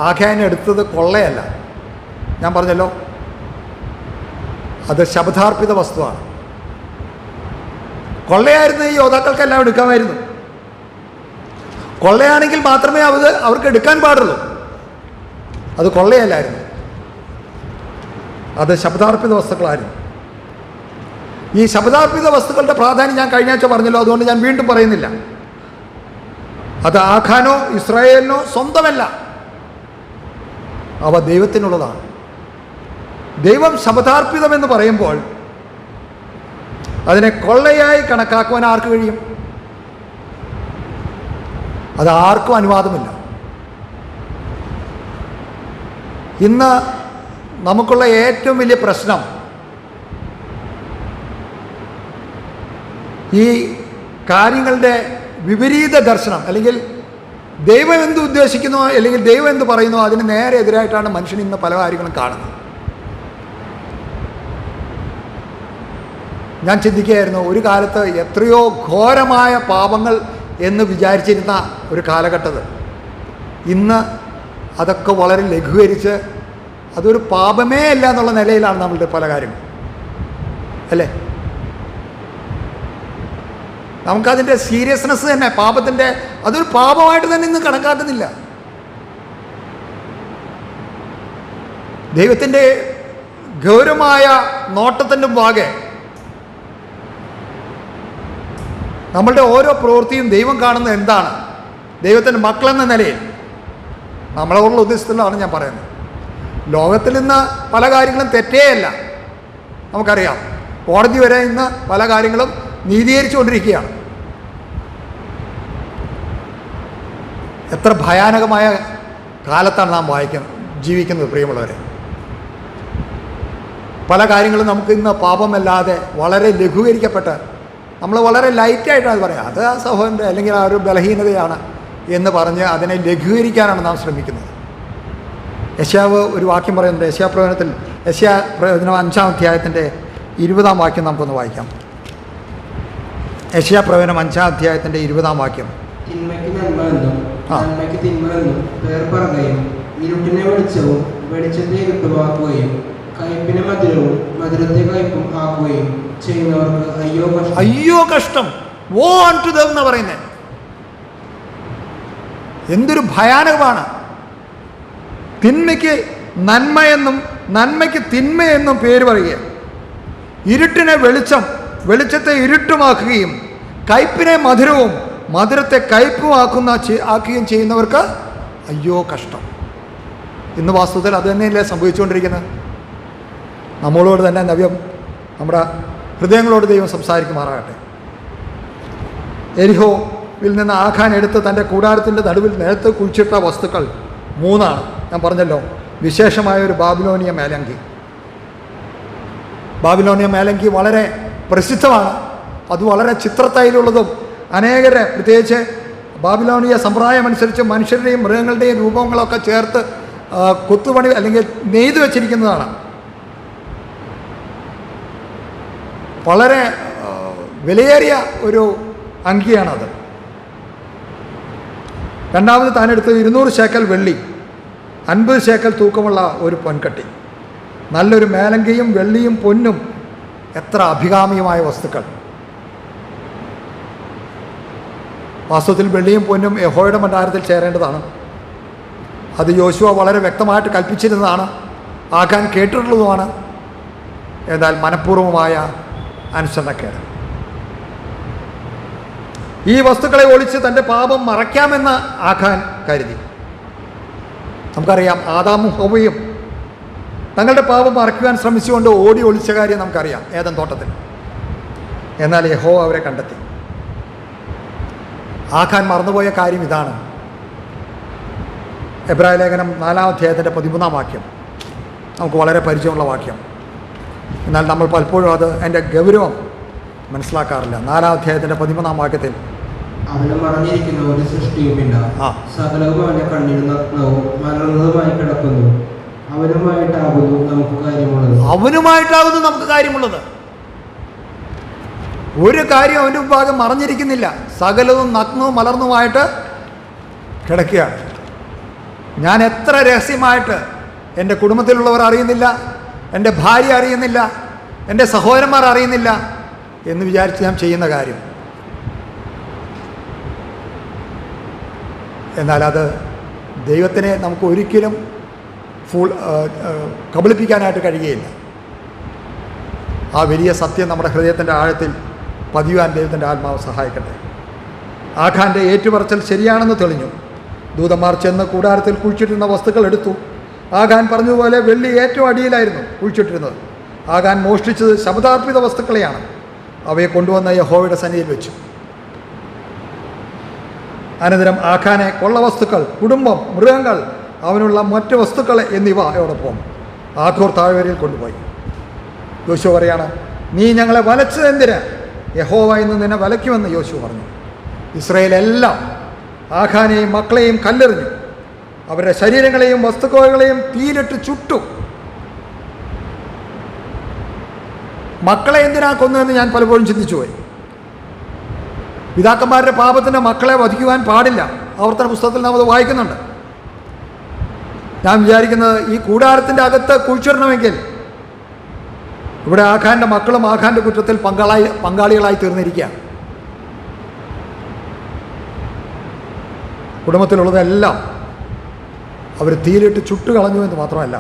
ആഖാൻ എടുത്തത് കൊള്ളയല്ല. ഞാൻ പറഞ്ഞല്ലോ, അത് ശബദാർപ്പിത വസ്തുവാണ്. കൊള്ളയായിരുന്നു ഈ യോദ്ധാക്കൾക്കെല്ലാം എടുക്കാമായിരുന്നു. കൊള്ളയാണെങ്കിൽ മാത്രമേ അവർക്ക് എടുക്കാൻ പാടുള്ളൂ. അത് കൊള്ളയല്ലായിരുന്നു, അത് ശബദാർപ്പിത വസ്തുക്കളായിരുന്നു. ഈ ശബദാർപ്പിത വസ്തുക്കളുടെ പ്രാധാന്യം ഞാൻ കഴിഞ്ഞ ആഴ്ച പറഞ്ഞല്ലോ, അതുകൊണ്ട് ഞാൻ വീണ്ടും പറയുന്നില്ല. അത് ആഖാനോ ഇസ്രായേലിനോ സ്വന്തമല്ല, അവ ദൈവത്തിനുള്ളതാണ്. ദൈവം ശബദാർപ്പിതമെന്ന് പറയുമ്പോൾ അതിനെ കൊള്ളയായി കണക്കാക്കുവാൻ ആർക്ക് കഴിയും? അത് ആർക്കും അനുവാദമില്ല. ഇന്ന് നമുക്കുള്ള ഏറ്റവും വലിയ പ്രശ്നം ഈ കാര്യങ്ങളുടെ വിപരീത ദർശനം, അല്ലെങ്കിൽ ദൈവം എന്ത് ഉദ്ദേശിക്കുന്നോ അല്ലെങ്കിൽ ദൈവം എന്ത് പറയുന്നോ അതിന് നേരെ എതിരായിട്ടാണ് മനുഷ്യൻ ഇന്ന് പല കാര്യങ്ങളും കാണുന്നത്. ഞാൻ ചിന്തിക്കുകയായിരുന്നു, ഒരു കാലത്ത് എത്രയോ ഘോരമായ പാപങ്ങൾ എന്ന് വിചാരിച്ചിരുന്ന ഒരു കാലഘട്ടത്തിൽ ഇന്ന് അതൊക്കെ വളരെ ലഘൂകരിച്ച് അതൊരു പാപമേ അല്ല എന്നുള്ള നിലയിലാണ് നമ്മളുടെ പല കാര്യങ്ങൾ, അല്ലേ? നമുക്കതിൻ്റെ സീരിയസ്നെസ് തന്നെ, പാപത്തിൻ്റെ അതൊരു പാപമായിട്ട് തന്നെ ഇന്ന് കണക്കാക്കുന്നില്ല. ദൈവത്തിൻ്റെ ഗൗരവമായ നോട്ടത്തിൻ്റെ മുമ്പാകെ നമ്മളുടെ ഓരോ പ്രവൃത്തിയും ദൈവം കാണുന്നത് എന്താണ്? ദൈവത്തിൻ്റെ മക്കളെന്ന നിലയിൽ നമ്മളോടുള്ള ഉദ്ദേശത്തിലാണ് ഞാൻ പറയുന്നത്. ലോകത്തിൽ ഇന്ന് പല കാര്യങ്ങളും തെറ്റേയല്ല, നമുക്കറിയാം. കോടതി വരെ ഇന്ന് പല കാര്യങ്ങളും നീതീകരിച്ചുകൊണ്ടിരിക്കുകയാണ്. എത്ര ഭയാനകമായ കാലത്താണ് നാം ജീവിക്കുന്നത് പ്രിയമുള്ളവരെ. പല കാര്യങ്ങളും നമുക്ക് ഇന്ന് പാപമല്ലാതെ വളരെ ലഘൂകരിക്കപ്പെട്ട് നമ്മൾ വളരെ ലൈറ്റായിട്ടാണ് പറയാം, അത് ആ സഹോദരൻ്റെ അല്ലെങ്കിൽ ആ ഒരു ബലഹീനതയാണ് എന്ന് പറഞ്ഞ് അതിനെ ലഘൂകരിക്കാനാണ് നാം ശ്രമിക്കുന്നത്. യെശയ്യാവ് ഒരു വാക്യം പറയുന്നുണ്ട്. യെശയ്യാപ്രവചനത്തിൽ യെശയ്യാപ്രവചനം 5-ാം അധ്യായത്തിൻ്റെ 20-ാം വാക്യം നമുക്കൊന്ന് വായിക്കാം. യെശയ്യാപ്രവചനം 5-ാം അധ്യായത്തിൻ്റെ 20-ാം വാക്യം. തിന്മയ്ക്ക് നന്മ എന്നും നന്മയ്ക്ക് തിന്മ എന്നും പേർ പറയുകയും ഇരുട്ടിനെ വെളിച്ചവും വെളിച്ചത്തെ ഇരുട്ടുമാക്കുകയും കയ്പിനെ മധുരവും മധുരത്തെ കയ്പും ആക്കുകയും ചെയ്യുന്നവർക്ക് അയ്യോ കഷ്ടം. അയ്യോ കഷ്ടം, വോ അൺടു ദം എന്ന് പറയുന്നത് എന്തൊരു ഭയാനകമാണ്. തിന്മയ്ക്ക് നന്മയെന്നും നന്മയ്ക്ക് തിന്മയെന്നും പേര് പറയുക, ഇരുട്ടിനെ വെളിച്ചം വെളിച്ചത്തെ ഇരുട്ടുമാക്കുകയും കയ്പിനെ മധുരവും മധുരത്തെ ആക്കുകയും ചെയ്യുന്നവർക്ക് അയ്യോ കഷ്ടം. ഇന്ന് വാസ്തവത്തിൽ അത് തന്നെയല്ലേ സംഭവിച്ചുകൊണ്ടിരിക്കുന്നത്. നമ്മളോട് തന്നെ നമ്മുടെ ഹൃദയങ്ങളോട് ദൈവം സംസാരിക്കുമാറാകട്ടെ. എരിഹോവിൽ നിന്ന് ആഖാൻ എടുത്ത് തൻ്റെ കൂടാരത്തിൻ്റെ നടുവിൽ നിലത്ത് കുഴിച്ചിട്ട വസ്തുക്കൾ 3 ഞാൻ പറഞ്ഞല്ലോ. വിശേഷമായ ഒരു ബാബിലോണിയ മേലങ്കി. ബാബിലോണിയ മേലങ്കി വളരെ പ്രസിദ്ധമാണ്. അത് വളരെ ചിത്രത്തൈലുള്ളതും അനേകരെ, പ്രത്യേകിച്ച് ബാബിലോണിയ സമ്പ്രദായമനുസരിച്ച് മനുഷ്യരുടെയും മൃഗങ്ങളുടെയും രൂപങ്ങളൊക്കെ ചേർത്ത് കൊത്തുപണി അല്ലെങ്കിൽ നെയ്ത് വെച്ചിരിക്കുന്നതാണ്. വളരെ വിലയേറിയ ഒരു അങ്കിയാണത്. രണ്ടാമത് താനെടുത്ത് 200 ശേക്കൽ വെള്ളി, 50 ശേക്കൽ തൂക്കമുള്ള ഒരു പൊൻകട്ടി. നല്ലൊരു മേലങ്കയും വെള്ളിയും പൊന്നും എത്ര അഭികാമ്യമായ വസ്തുക്കൾ. വാസ്തവത്തിൽ വെള്ളിയും പൊന്നും യഹോവയുടെ ഭണ്ഡാരത്തിൽ ചേരേണ്ടതാണ്. അത് യോശുവ വളരെ വ്യക്തമായിട്ട് കൽപ്പിച്ചിരുന്നതാണ്, ആഖാൻ കേട്ടിട്ടുള്ളതുമാണ്. എന്നാൽ മനഃപൂർവമായ അനുസരണക്കേട്. ഈ വസ്തുക്കളെ ഒളിച്ച് തൻ്റെ പാപം മറയ്ക്കാമെന്ന് ആഖാൻ കരുതി. നമുക്കറിയാം, ആദാമും ഹവ്വയും തങ്ങളുടെ പാപം മറയ്ക്കുവാൻ ശ്രമിച്ചുകൊണ്ട് ഓടി ഒളിച്ച കാര്യം നമുക്കറിയാം, ഏദൻ തോട്ടത്തിൽ. എന്നാൽ യഹോവ അവരെ കണ്ടെത്തി. ആഖാൻ മറന്നുപോയ കാര്യം ഇതാണ്. എബ്രായ ലേഖനം 4-ാം അധ്യായത്തിൻ്റെ 13-ാം വാക്യം നമുക്ക് വളരെ പരിചയമുള്ള വാക്യം. എന്നാൽ നമ്മൾ പലപ്പോഴും അതിൻ്റെ ഗൗരവം മനസ്സിലാക്കാറില്ല. 4-ാം അധ്യായത്തിൻ്റെ 13-ാം വാക്യത്തിൽ അവന് മറഞ്ഞിരിക്കുന്ന ഒരു സൃഷ്ടിയുമില്ല, സകലവും അവന്റെ കണ്ണിൽ നഗ്നവും മലർന്നതുമായി കിടക്കുന്നു. അവനുമായിട്ടാകുന്നു നമുക്ക് കാര്യമുള്ളത്. ഒരു കാര്യം അവൻ്റെ ഭാഗം മറഞ്ഞിരിക്കുന്നില്ല. സകലവും നഗ്നവും മലർന്നുമായിട്ട് കിടക്കുകയാണ്. ഞാൻ എത്ര രഹസ്യമായിട്ട് എൻ്റെ കുടുംബത്തിലുള്ളവർ അറിയുന്നില്ല, എൻ്റെ ഭാര്യ അറിയുന്നില്ല, എൻ്റെ സഹോദരന്മാർ അറിയുന്നില്ല എന്ന് വിചാരിച്ച് ഞാൻ ചെയ്യുന്ന കാര്യം. എന്നാൽ അത് ദൈവത്തിനെ നമുക്ക് ഒരിക്കലും കബളിപ്പിക്കാനായിട്ട് കഴിയുകയില്ല. ആ വലിയ സത്യം നമ്മുടെ ഹൃദയത്തിൻ്റെ ആഴത്തിൽ പതിയുവാൻ ദൈവത്തിൻ്റെ ആത്മാവ് സഹായിക്കട്ടെ. ആഖാൻ്റെ ഏറ്റുപറച്ചൽ ശരിയാണെന്ന് തെളിഞ്ഞു. ദൂതന്മാർ ചെന്ന് കൂടാരത്തിൽ കുഴിച്ചിട്ടിരുന്ന വസ്തുക്കൾ എടുത്തു. ആഖാൻ പറഞ്ഞതുപോലെ വെള്ളി ഏറ്റവും അടിയിലായിരുന്നു കുഴിച്ചിട്ടിരുന്നത്. ആഖാൻ മോഷ്ടിച്ചത് ശബ്ദാർപ്പിത വസ്തുക്കളെയാണ്. അവയെ കൊണ്ടുവന്ന യഹോവയുടെ സന്നിധിയിൽ വെച്ചു. അനന്തരം ആഖാനെ കൊള്ളവസ്തുക്കൾ, കുടുംബം, മൃഗങ്ങൾ, അവനുള്ള മറ്റ് വസ്തുക്കൾ എന്നിവയോടൊപ്പം ആഖോർ താഴ്വരയിൽ കൊണ്ടുപോയി. യോശുവ പറയാണ്, നീ ഞങ്ങളെ വലച്ചതെന്തിന്? യഹോവ ഇന്ന് നിന്നെ വലയ്ക്കുമെന്ന് യോശുവ പറഞ്ഞു. ഇസ്രായേലെല്ലാം ആഖാനെയും മക്കളെയും കല്ലെറിഞ്ഞു. അവരുടെ ശരീരങ്ങളെയും വസ്തുക്കളെയും തീയിലിട്ട് ചുട്ടു. മക്കളെ എന്തിനാ കൊന്നതെന്ന് ഞാൻ പലപ്പോഴും ചിന്തിച്ചു പോയി. പിതാക്കന്മാരുടെ പാപത്തിൻ്റെ മക്കളെ വധിക്കുവാൻ പാടില്ല. ആവർത്തന പുസ്തകത്തിൽ നാം അത് വായിക്കുന്നുണ്ട്. ഞാൻ വിചാരിക്കുന്നത്, ഈ കൂടാരത്തിൻ്റെ അകത്ത് കുഴിച്ചിടണമെങ്കിൽ ഇവിടെ ആഖാൻ്റെ മക്കളും ആഖാൻ്റെ കുറ്റത്തിൽ പങ്കാളികളായി തീർന്നിരിക്കുക. കുടുംബത്തിലുള്ളതെല്ലാം അവർ തീയിലിട്ട് ചുട്ടുകളഞ്ഞു എന്ന് മാത്രമല്ല,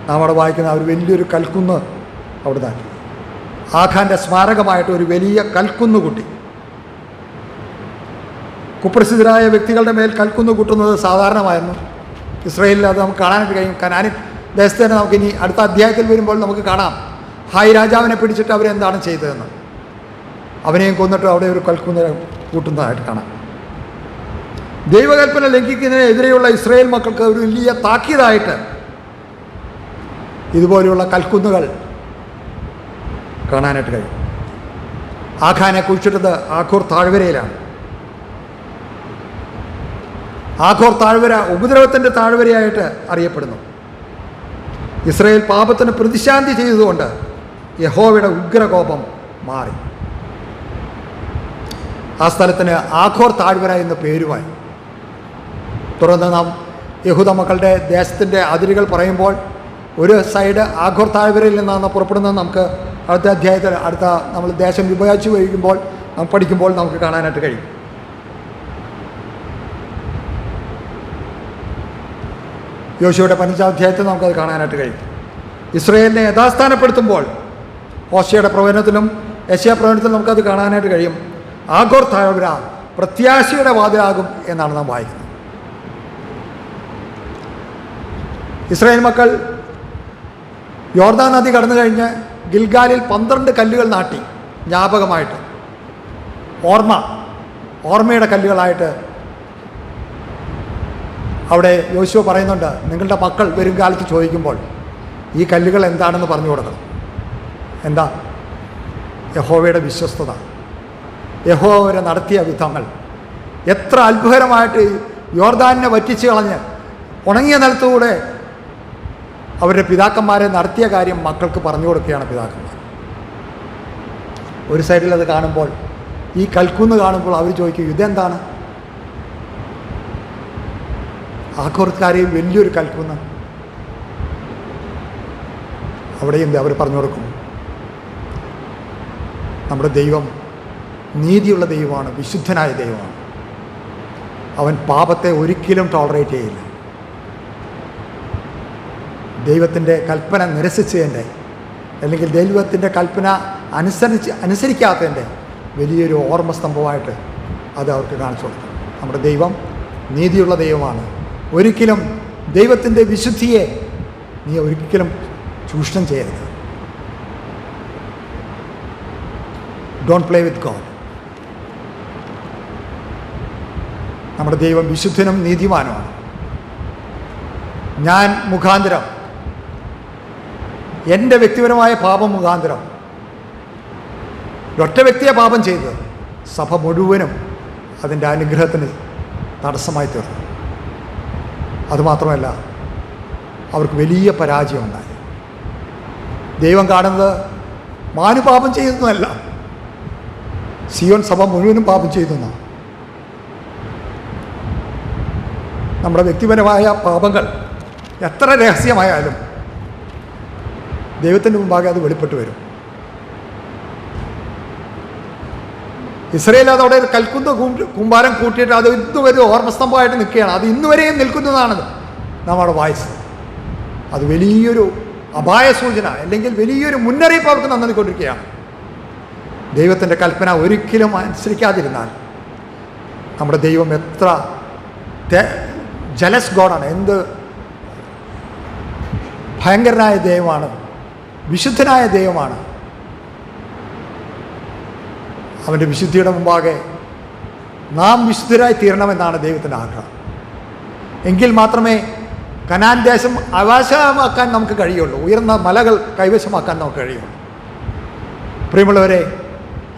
നാം അവിടെ വായിക്കുന്ന ഒരു വലിയൊരു കൽക്കുന്ന് അവിടെ നാട്ടി. ആഖാൻ്റെ സ്മാരകമായിട്ട് ഒരു വലിയ കൽക്കുന്ന് കൂട്ടി. കുപ്രസിദ്ധരായ വ്യക്തികളുടെ മേൽ കൽക്കുന്ന് കൂട്ടുന്നത് സാധാരണമായിരുന്നു. ഇസ്രായേലിൽ അത് നമുക്ക് കാണാനായിട്ട് കഴിയും. കനാനിൻ ദേശത്ത് തന്നെ നമുക്കിനി അടുത്ത അധ്യായത്തിൽ വരുമ്പോൾ നമുക്ക് കാണാം ഹായ് രാജാവിനെ പിടിച്ചിട്ട് അവരെന്താണ് ചെയ്തതെന്ന്. അവനെയും കൊന്നിട്ട് അവിടെ ഒരു കൽക്കുന്ന് കൂട്ടുന്നതായിട്ട് കാണാം. ദൈവകൽപ്പന ലംഘിക്കുന്നതിനെതിരെയുള്ള ഇസ്രായേൽ മക്കൾക്ക് ഒരു വലിയ താക്കീതായിട്ട് ഇതുപോലെയുള്ള കൽക്കുന്നുകൾ കാണാനായിട്ട് കഴിയും. ആഖാനെ കുഴിച്ചിട്ടത് ആഖോർ താഴ്വരയിലാണ്. ആഖോർ താഴ്വര ഉപദ്രവത്തിൻ്റെ താഴ്വരയായിട്ട് അറിയപ്പെടുന്നു. ഇസ്രായേൽ പാപത്തിന് പ്രതിശാന്തി ചെയ്തതുകൊണ്ട് യഹോവയുടെ ഉഗ്രകോപം മാറി. ആ സ്ഥലത്തിന് ആഖോർ താഴ്വര എന്ന പേരുമായി. തുടർന്ന് നാം യഹൂദ മക്കളുടെ ദേശത്തിൻ്റെ അതിരുകൾ പറയുമ്പോൾ ഒരു സൈഡ് ആഖോർ താഴ്വരയിൽ നിന്നാണ് പുറപ്പെടുന്നത്. നമുക്ക് അടുത്ത അധ്യായത്തിൽ നമ്മൾ ദേശം വിഭജിച്ച് കഴിയുമ്പോൾ പഠിക്കുമ്പോൾ നമുക്ക് കാണാനായിട്ട് കഴിയും. യോശുവയുടെ 15-ാം അധ്യായത്തിൽ നമുക്കത് കാണാനായിട്ട് കഴിയും. ഇസ്രായേലിനെ യഥാസ്ഥാനപ്പെടുത്തുമ്പോൾ ഹോശയുടെ പ്രവചനത്തിലും യെശയ്യാ പ്രവചനത്തിലും നമുക്കത് കാണാനായിട്ട് കഴിയും. ആഖോർ താഴ്വര പ്രത്യാശയുടെ വാതിലാകും എന്നാണ് നാം വായിക്കുന്നത്. ഇസ്രായേൽ മക്കൾ യോർദാൻ നദി കടന്നു കഴിഞ്ഞ് ഗിൽഗാലിൽ 12 കല്ലുകൾ നാട്ടി ജ്ഞാപകമായിട്ട് ഓർമ്മയുടെ കല്ലുകളായിട്ട് അവിടെ യോശുവ പറയുന്നുണ്ട്, നിങ്ങളുടെ മക്കൾ വരും കാലത്ത് ചോദിക്കുമ്പോൾ ഈ കല്ലുകൾ എന്താണെന്ന് പറഞ്ഞു കൊടുക്കണം. എന്താ? യഹോവയുടെ വിശ്വസ്തത, യഹോവ അവരെ നടത്തിയ വിധങ്ങൾ, എത്ര അത്ഭുതകരമായിട്ട് യോർദാനിനെ വറ്റിച്ച് കളഞ്ഞ് ഉണങ്ങിയ നിലത്തുകൂടെ അവരുടെ പിതാക്കന്മാരെ നടത്തിയ കാര്യം മക്കൾക്ക് പറഞ്ഞു കൊടുക്കുകയാണ് പിതാക്കന്മാർ. ഒരു സൈഡിൽ അത് കാണുമ്പോൾ, ഈ കൽക്കുന്ന് കാണുമ്പോൾ അവർ ചോദിക്കും, ഇതെന്താണ്? ആഖോർക്കാരെയും വലിയൊരു കൽക്കുന്ന്. അവിടെയും അവർ പറഞ്ഞു കൊടുക്കും, നമ്മുടെ ദൈവം നീതിയുള്ള ദൈവമാണ്, വിശുദ്ധനായ ദൈവമാണ്. അവൻ പാപത്തെ ഒരിക്കലും ടോളറേറ്റ് ചെയ്യില്ല. ദൈവത്തിൻ്റെ കൽപ്പന നിരസിച്ചതിൻ്റെ അല്ലെങ്കിൽ ദൈവത്തിൻ്റെ കൽപ്പന അനുസരിക്കാത്തതിൻ്റെ വലിയൊരു ഓർമ്മസ്തംഭമായിട്ട് അത് അവർക്ക് കാണിച്ചു കൊടുക്കും. നമ്മുടെ ദൈവം നീതിയുള്ള ദൈവമാണ്. ഒരിക്കലും ദൈവത്തിൻ്റെ വിശുദ്ധിയെ നീ ഒരിക്കലും ചൂഷണം ചെയ്യരുത്. Don't play with God. നമ്മുടെ ദൈവം വിശുദ്ധനും നീതിമാനുമാണ്. ഞാൻ മുഖാന്തരം, എൻ്റെ വ്യക്തിപരമായ പാപം മുഖാന്തരം ഒറ്റ വ്യക്തിയെ പാപം ചെയ്ത് സഭ മുഴുവനും അതിൻ്റെ അനുഗ്രഹത്തിന് തടസ്സമായി തീർന്നു. അതുമാത്രമല്ല, അവർക്ക് വലിയ പരാജയമുണ്ടായി. ദൈവം കാണുന്നത് മാനു പാപം ചെയ്യുന്നതല്ല, സിയോൻ സഭ മുഴുവനും പാപം ചെയ്യുന്ന നമ്മുടെ വ്യക്തിപരമായ പാപങ്ങൾ എത്ര രഹസ്യമായാലും ദൈവത്തിൻ്റെ മുമ്പാകെ അത് വെളിപ്പെട്ട് വരും. ഇസ്രായേൽ അതവിടെ ഒരു കൽക്കുന്ന് കൂമ്പാരം കൂട്ടിയിട്ട് അത് ഇന്നുവരെ ഓർമ്മസ്തംഭമായിട്ട് നിൽക്കുകയാണ്. അത് ഇന്നുവരെയും നിൽക്കുന്നതാണ് നാം അവിടെ വായിച്ചത്. അത് വലിയൊരു അപായ സൂചന അല്ലെങ്കിൽ വലിയൊരു മുന്നറിയിപ്പ് അവർക്ക് നൽകിക്കൊണ്ടിരിക്കുകയാണ്. ദൈവത്തിൻ്റെ കൽപ്പന ഒരിക്കലും അനുസരിക്കാതിരുന്നാൽ നമ്മുടെ ദൈവം എത്ര ജലസ് ഗോഡാണ്, എന്ത് ഭയങ്കരനായ ദൈവമാണ്, വിശുദ്ധനായ ദൈവമാണ്. അവൻ്റെ വിശുദ്ധിയുടെ മുമ്പാകെ നാം വിശുദ്ധരായി തീരണമെന്നാണ് ദൈവത്തിൻ്റെ ആഗ്രഹം. എങ്കിൽ മാത്രമേ കനാൻ ദേശം അവകാശമാക്കാൻ നമുക്ക് കഴിയുള്ളൂ, ഉയർന്ന മലകൾ കൈവശമാക്കാൻ നമുക്ക് കഴിയുള്ളൂ. പ്രിയമുള്ളവരെ,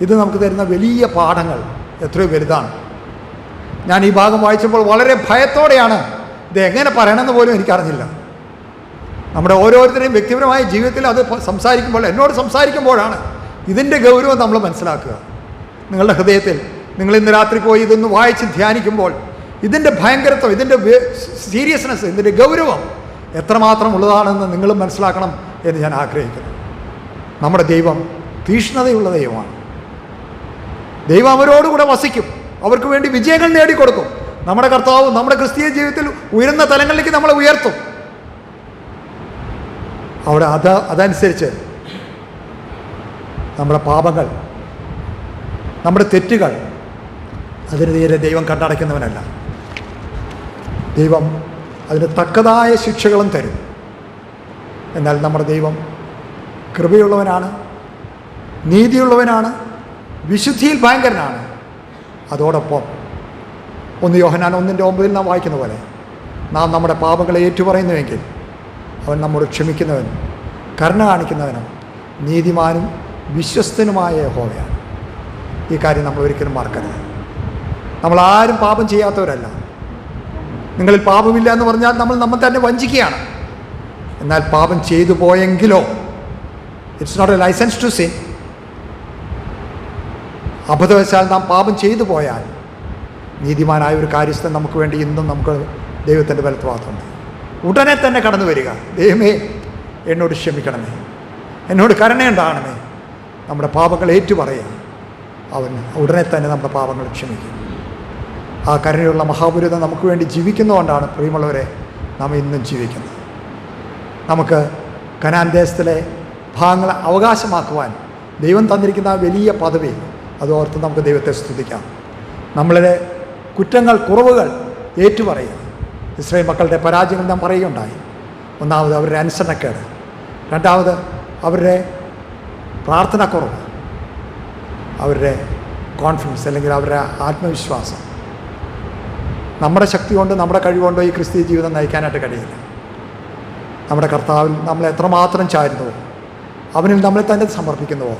ഇത് നമുക്ക് തരുന്ന വലിയ പാഠങ്ങൾ എത്രയോ വലുതാണ്. ഞാൻ ഈ ഭാഗം വായിച്ചപ്പോൾ വളരെ ഭയത്തോടെയാണ് ഇത് എങ്ങനെ പറയണമെന്ന് പോലും എനിക്കറിഞ്ഞില്ല. നമ്മുടെ ഓരോരുത്തരെയും വ്യക്തിപരമായ ജീവിതത്തിൽ അത് സംസാരിക്കുമ്പോൾ, എന്നോട് സംസാരിക്കുമ്പോഴാണ് ഇതിൻ്റെ ഗൗരവം നമ്മൾ മനസ്സിലാക്കുക. നിങ്ങളുടെ ഹൃദയത്തിൽ നിങ്ങൾ ഇന്ന് രാത്രി പോയി ഇതൊന്ന് വായിച്ച് ധ്യാനിക്കുമ്പോൾ ഇതിൻ്റെ ഭയങ്കരത്വം, ഇതിൻ്റെ സീരിയസ്നെസ്, ഇതിൻ്റെ ഗൗരവം എത്രമാത്രം ഉള്ളതാണെന്ന് നിങ്ങളും മനസ്സിലാക്കണം എന്ന് ഞാൻ ആഗ്രഹിക്കുന്നു. നമ്മുടെ ദൈവം തീക്ഷ്ണതയുള്ള ദൈവമാണ്. ദൈവം അവരോടുകൂടെ വസിക്കും, അവർക്ക് വേണ്ടി വിജയങ്ങൾ നേടിക്കൊടുക്കും. നമ്മുടെ കർത്താവ് നമ്മുടെ ക്രിസ്തീയ ജീവിതത്തിൽ ഉയർന്ന തലങ്ങളിലേക്ക് നമ്മളെ ഉയർത്തും. അവിടെ അതനുസരിച്ച് നമ്മുടെ പാപങ്ങൾ, നമ്മുടെ തെറ്റുകൾ അതിന് തീരെ ദൈവം കണ്ടടയ്ക്കുന്നവനല്ല. ദൈവം അതിന് തക്കതായ ശിക്ഷകളും തരും. എന്നാൽ നമ്മുടെ ദൈവം കൃപയുള്ളവനാണ്, നീതിയുള്ളവനാണ്, വിശുദ്ധിയിൽ ഭയങ്കരനാണ്. അതോടൊപ്പം 1 യോഹന്നാൻ 1:9 നാം വായിക്കുന്ന പോലെ നാം നമ്മുടെ പാപങ്ങളെ ഏറ്റുപറയുന്നുവെങ്കിൽ അവൻ നമ്മോട് ക്ഷമിക്കുന്നവനും കരുണ കാണിക്കുന്നവനും നീതിമാനും വിശ്വസ്തനുമായ യഹോവയാണ്. ഈ കാര്യം നമ്മൾ ഒരിക്കലും മറക്കരുത്. നമ്മളാരും പാപം ചെയ്യാത്തവരല്ല. നിങ്ങളിൽ പാപമില്ല എന്ന് പറഞ്ഞാൽ നമ്മൾ നമ്മെ തന്നെ വഞ്ചിക്കുകയാണ്. എന്നാൽ പാപം ചെയ്തു പോയെങ്കിലോ it's not a licence to sin. അബദ്ധവശാൽ നാം പാപം ചെയ്തു പോയാൽ നീതിമാനായ ഒരു കാര്യസ്ഥൻ നമുക്ക് വേണ്ടി ഇന്നും നമുക്ക് ദൈവത്തിൻ്റെ വലത്ത് ഭാഗത്തുണ്ട്. ഉടനെ തന്നെ കടന്നു വരിക, ദൈവമേ എന്നോട് ക്ഷമിക്കണമേ, എന്നോട് കരുണയുണ്ടാകണമേ, നമ്മുടെ പാപങ്ങൾ ഏറ്റുപറയുക. അവൻ ഉടനെ തന്നെ നമ്മുടെ പാപങ്ങൾ ക്ഷമിക്കും. ആ കരുണയുള്ള മഹാപുരുതൻ നമുക്ക് വേണ്ടി ജീവിക്കുന്നതുകൊണ്ടാണ് പ്രിയമുള്ളവരെ നാം ഇന്നും ജീവിക്കുന്നത്. നമുക്ക് കനാൻ ദേശത്തിലെ ഭാഗങ്ങൾ അവകാശമാക്കുവാൻ ദൈവം തന്നിരിക്കുന്ന ആ വലിയ പദവി അതോർത്ത് നമുക്ക് ദൈവത്തെ സ്തുതിക്കാം. നമ്മളുടെ കുറ്റങ്ങൾ, കുറവുകൾ ഏറ്റുപറയുക. ഇസ്രായേൽ മക്കളുടെ പരാജയങ്ങൾ നാം പറയുകയുണ്ടായി. ഒന്നാമത് അവരുടെ അനുസരണക്കേട്, രണ്ടാമത് അവരുടെ പ്രാർത്ഥനക്കുറവ്, അവരുടെ കോൺഫിഡൻസ് അല്ലെങ്കിൽ അവരുടെ ആത്മവിശ്വാസം. നമ്മുടെ ശക്തി കൊണ്ട്, നമ്മുടെ കഴിവുകൊണ്ടോ ഈ ക്രിസ്തീയ ജീവിതം നയിക്കാനായിട്ട് കഴിയില്ല. നമ്മുടെ കർത്താവിൽ നമ്മൾ എത്രമാത്രം ചാരുന്നുവോ, അവനിൽ നമ്മളെ തന്നെ സമർപ്പിക്കുന്നുവോ,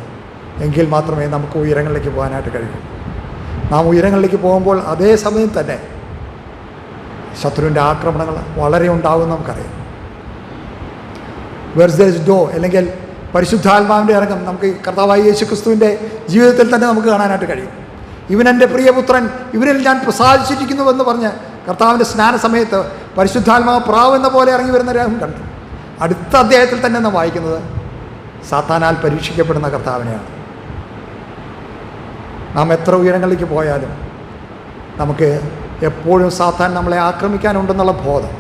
എങ്കിൽ മാത്രമേ നമുക്ക് ഉയരങ്ങളിലേക്ക് പോകാനായിട്ട് കഴിയൂ. നാം ഉയരങ്ങളിലേക്ക് പോകുമ്പോൾ അതേ സമയം തന്നെ ശത്രുവിൻ്റെ ആക്രമണങ്ങൾ വളരെ ഉണ്ടാകുമെന്ന് നമുക്കറിയാം. വേർസ് ദേർ ഈസ് ഡോ അല്ലെങ്കിൽ പരിശുദ്ധാത്മാവിൻ്റെ ഇറങ്ങും നമുക്ക് കർത്താവായ യേശു ക്രിസ്തുവിൻ്റെ ജീവിതത്തിൽ തന്നെ നമുക്ക് കാണാനായിട്ട് കഴിയും. ഇവൻ എൻ്റെ പ്രിയപുത്രൻ, ഇവനിൽ ഞാൻ പ്രസാദിച്ചിരിക്കുന്നുവെന്ന് പറഞ്ഞ് കർത്താവിൻ്റെ സ്നാന സമയത്ത് പരിശുദ്ധാത്മാവ് പ്രാവെന്ന പോലെ ഇറങ്ങി വരുന്ന രംഗം കണ്ടു. അടുത്ത അധ്യായത്തിൽ തന്നെ നാം വായിക്കുന്നത് സാത്താനാൽ പരീക്ഷിക്കപ്പെടുന്ന കർത്താവിനെയാണ്. നാം എത്ര ഉയരങ്ങളിലേക്ക് പോയാലും നമുക്ക് എപ്പോഴും സാത്താൻ നമ്മളെ ആക്രമിക്കാനുണ്ടെന്നുള്ള ബോധം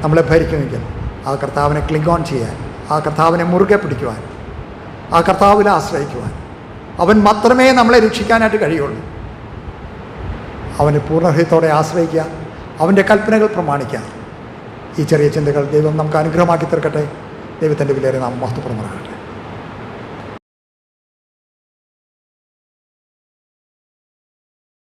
നമ്മളെ ഭരിക്കുമെങ്കിൽ ആ കർത്താവിനെ ക്ലിങ് ഓൺ ചെയ്യാൻ, ആ കർത്താവിനെ മുറുകെ പിടിക്കുവാൻ, ആ കർത്താവിൽ ആശ്രയിക്കുവാൻ, അവൻ മാത്രമേ നമ്മളെ രക്ഷിക്കാനായിട്ട് കഴിയുള്ളൂ. അവന് പൂർണ്ണഹൃദയത്തോടെ ആശ്രയിക്കുക, അവൻ്റെ കൽപ്പനകൾ പ്രമാണിക്കുക. ഈ ചെറിയ ചിന്തകൾ ദൈവം നമുക്ക് അനുഗ്രഹമാക്കി തീർക്കട്ടെ. ദൈവത്തിൻ്റെ വിലയേറിയ നാം മഹത്വപ്പെടുമാറാകട്ടെ.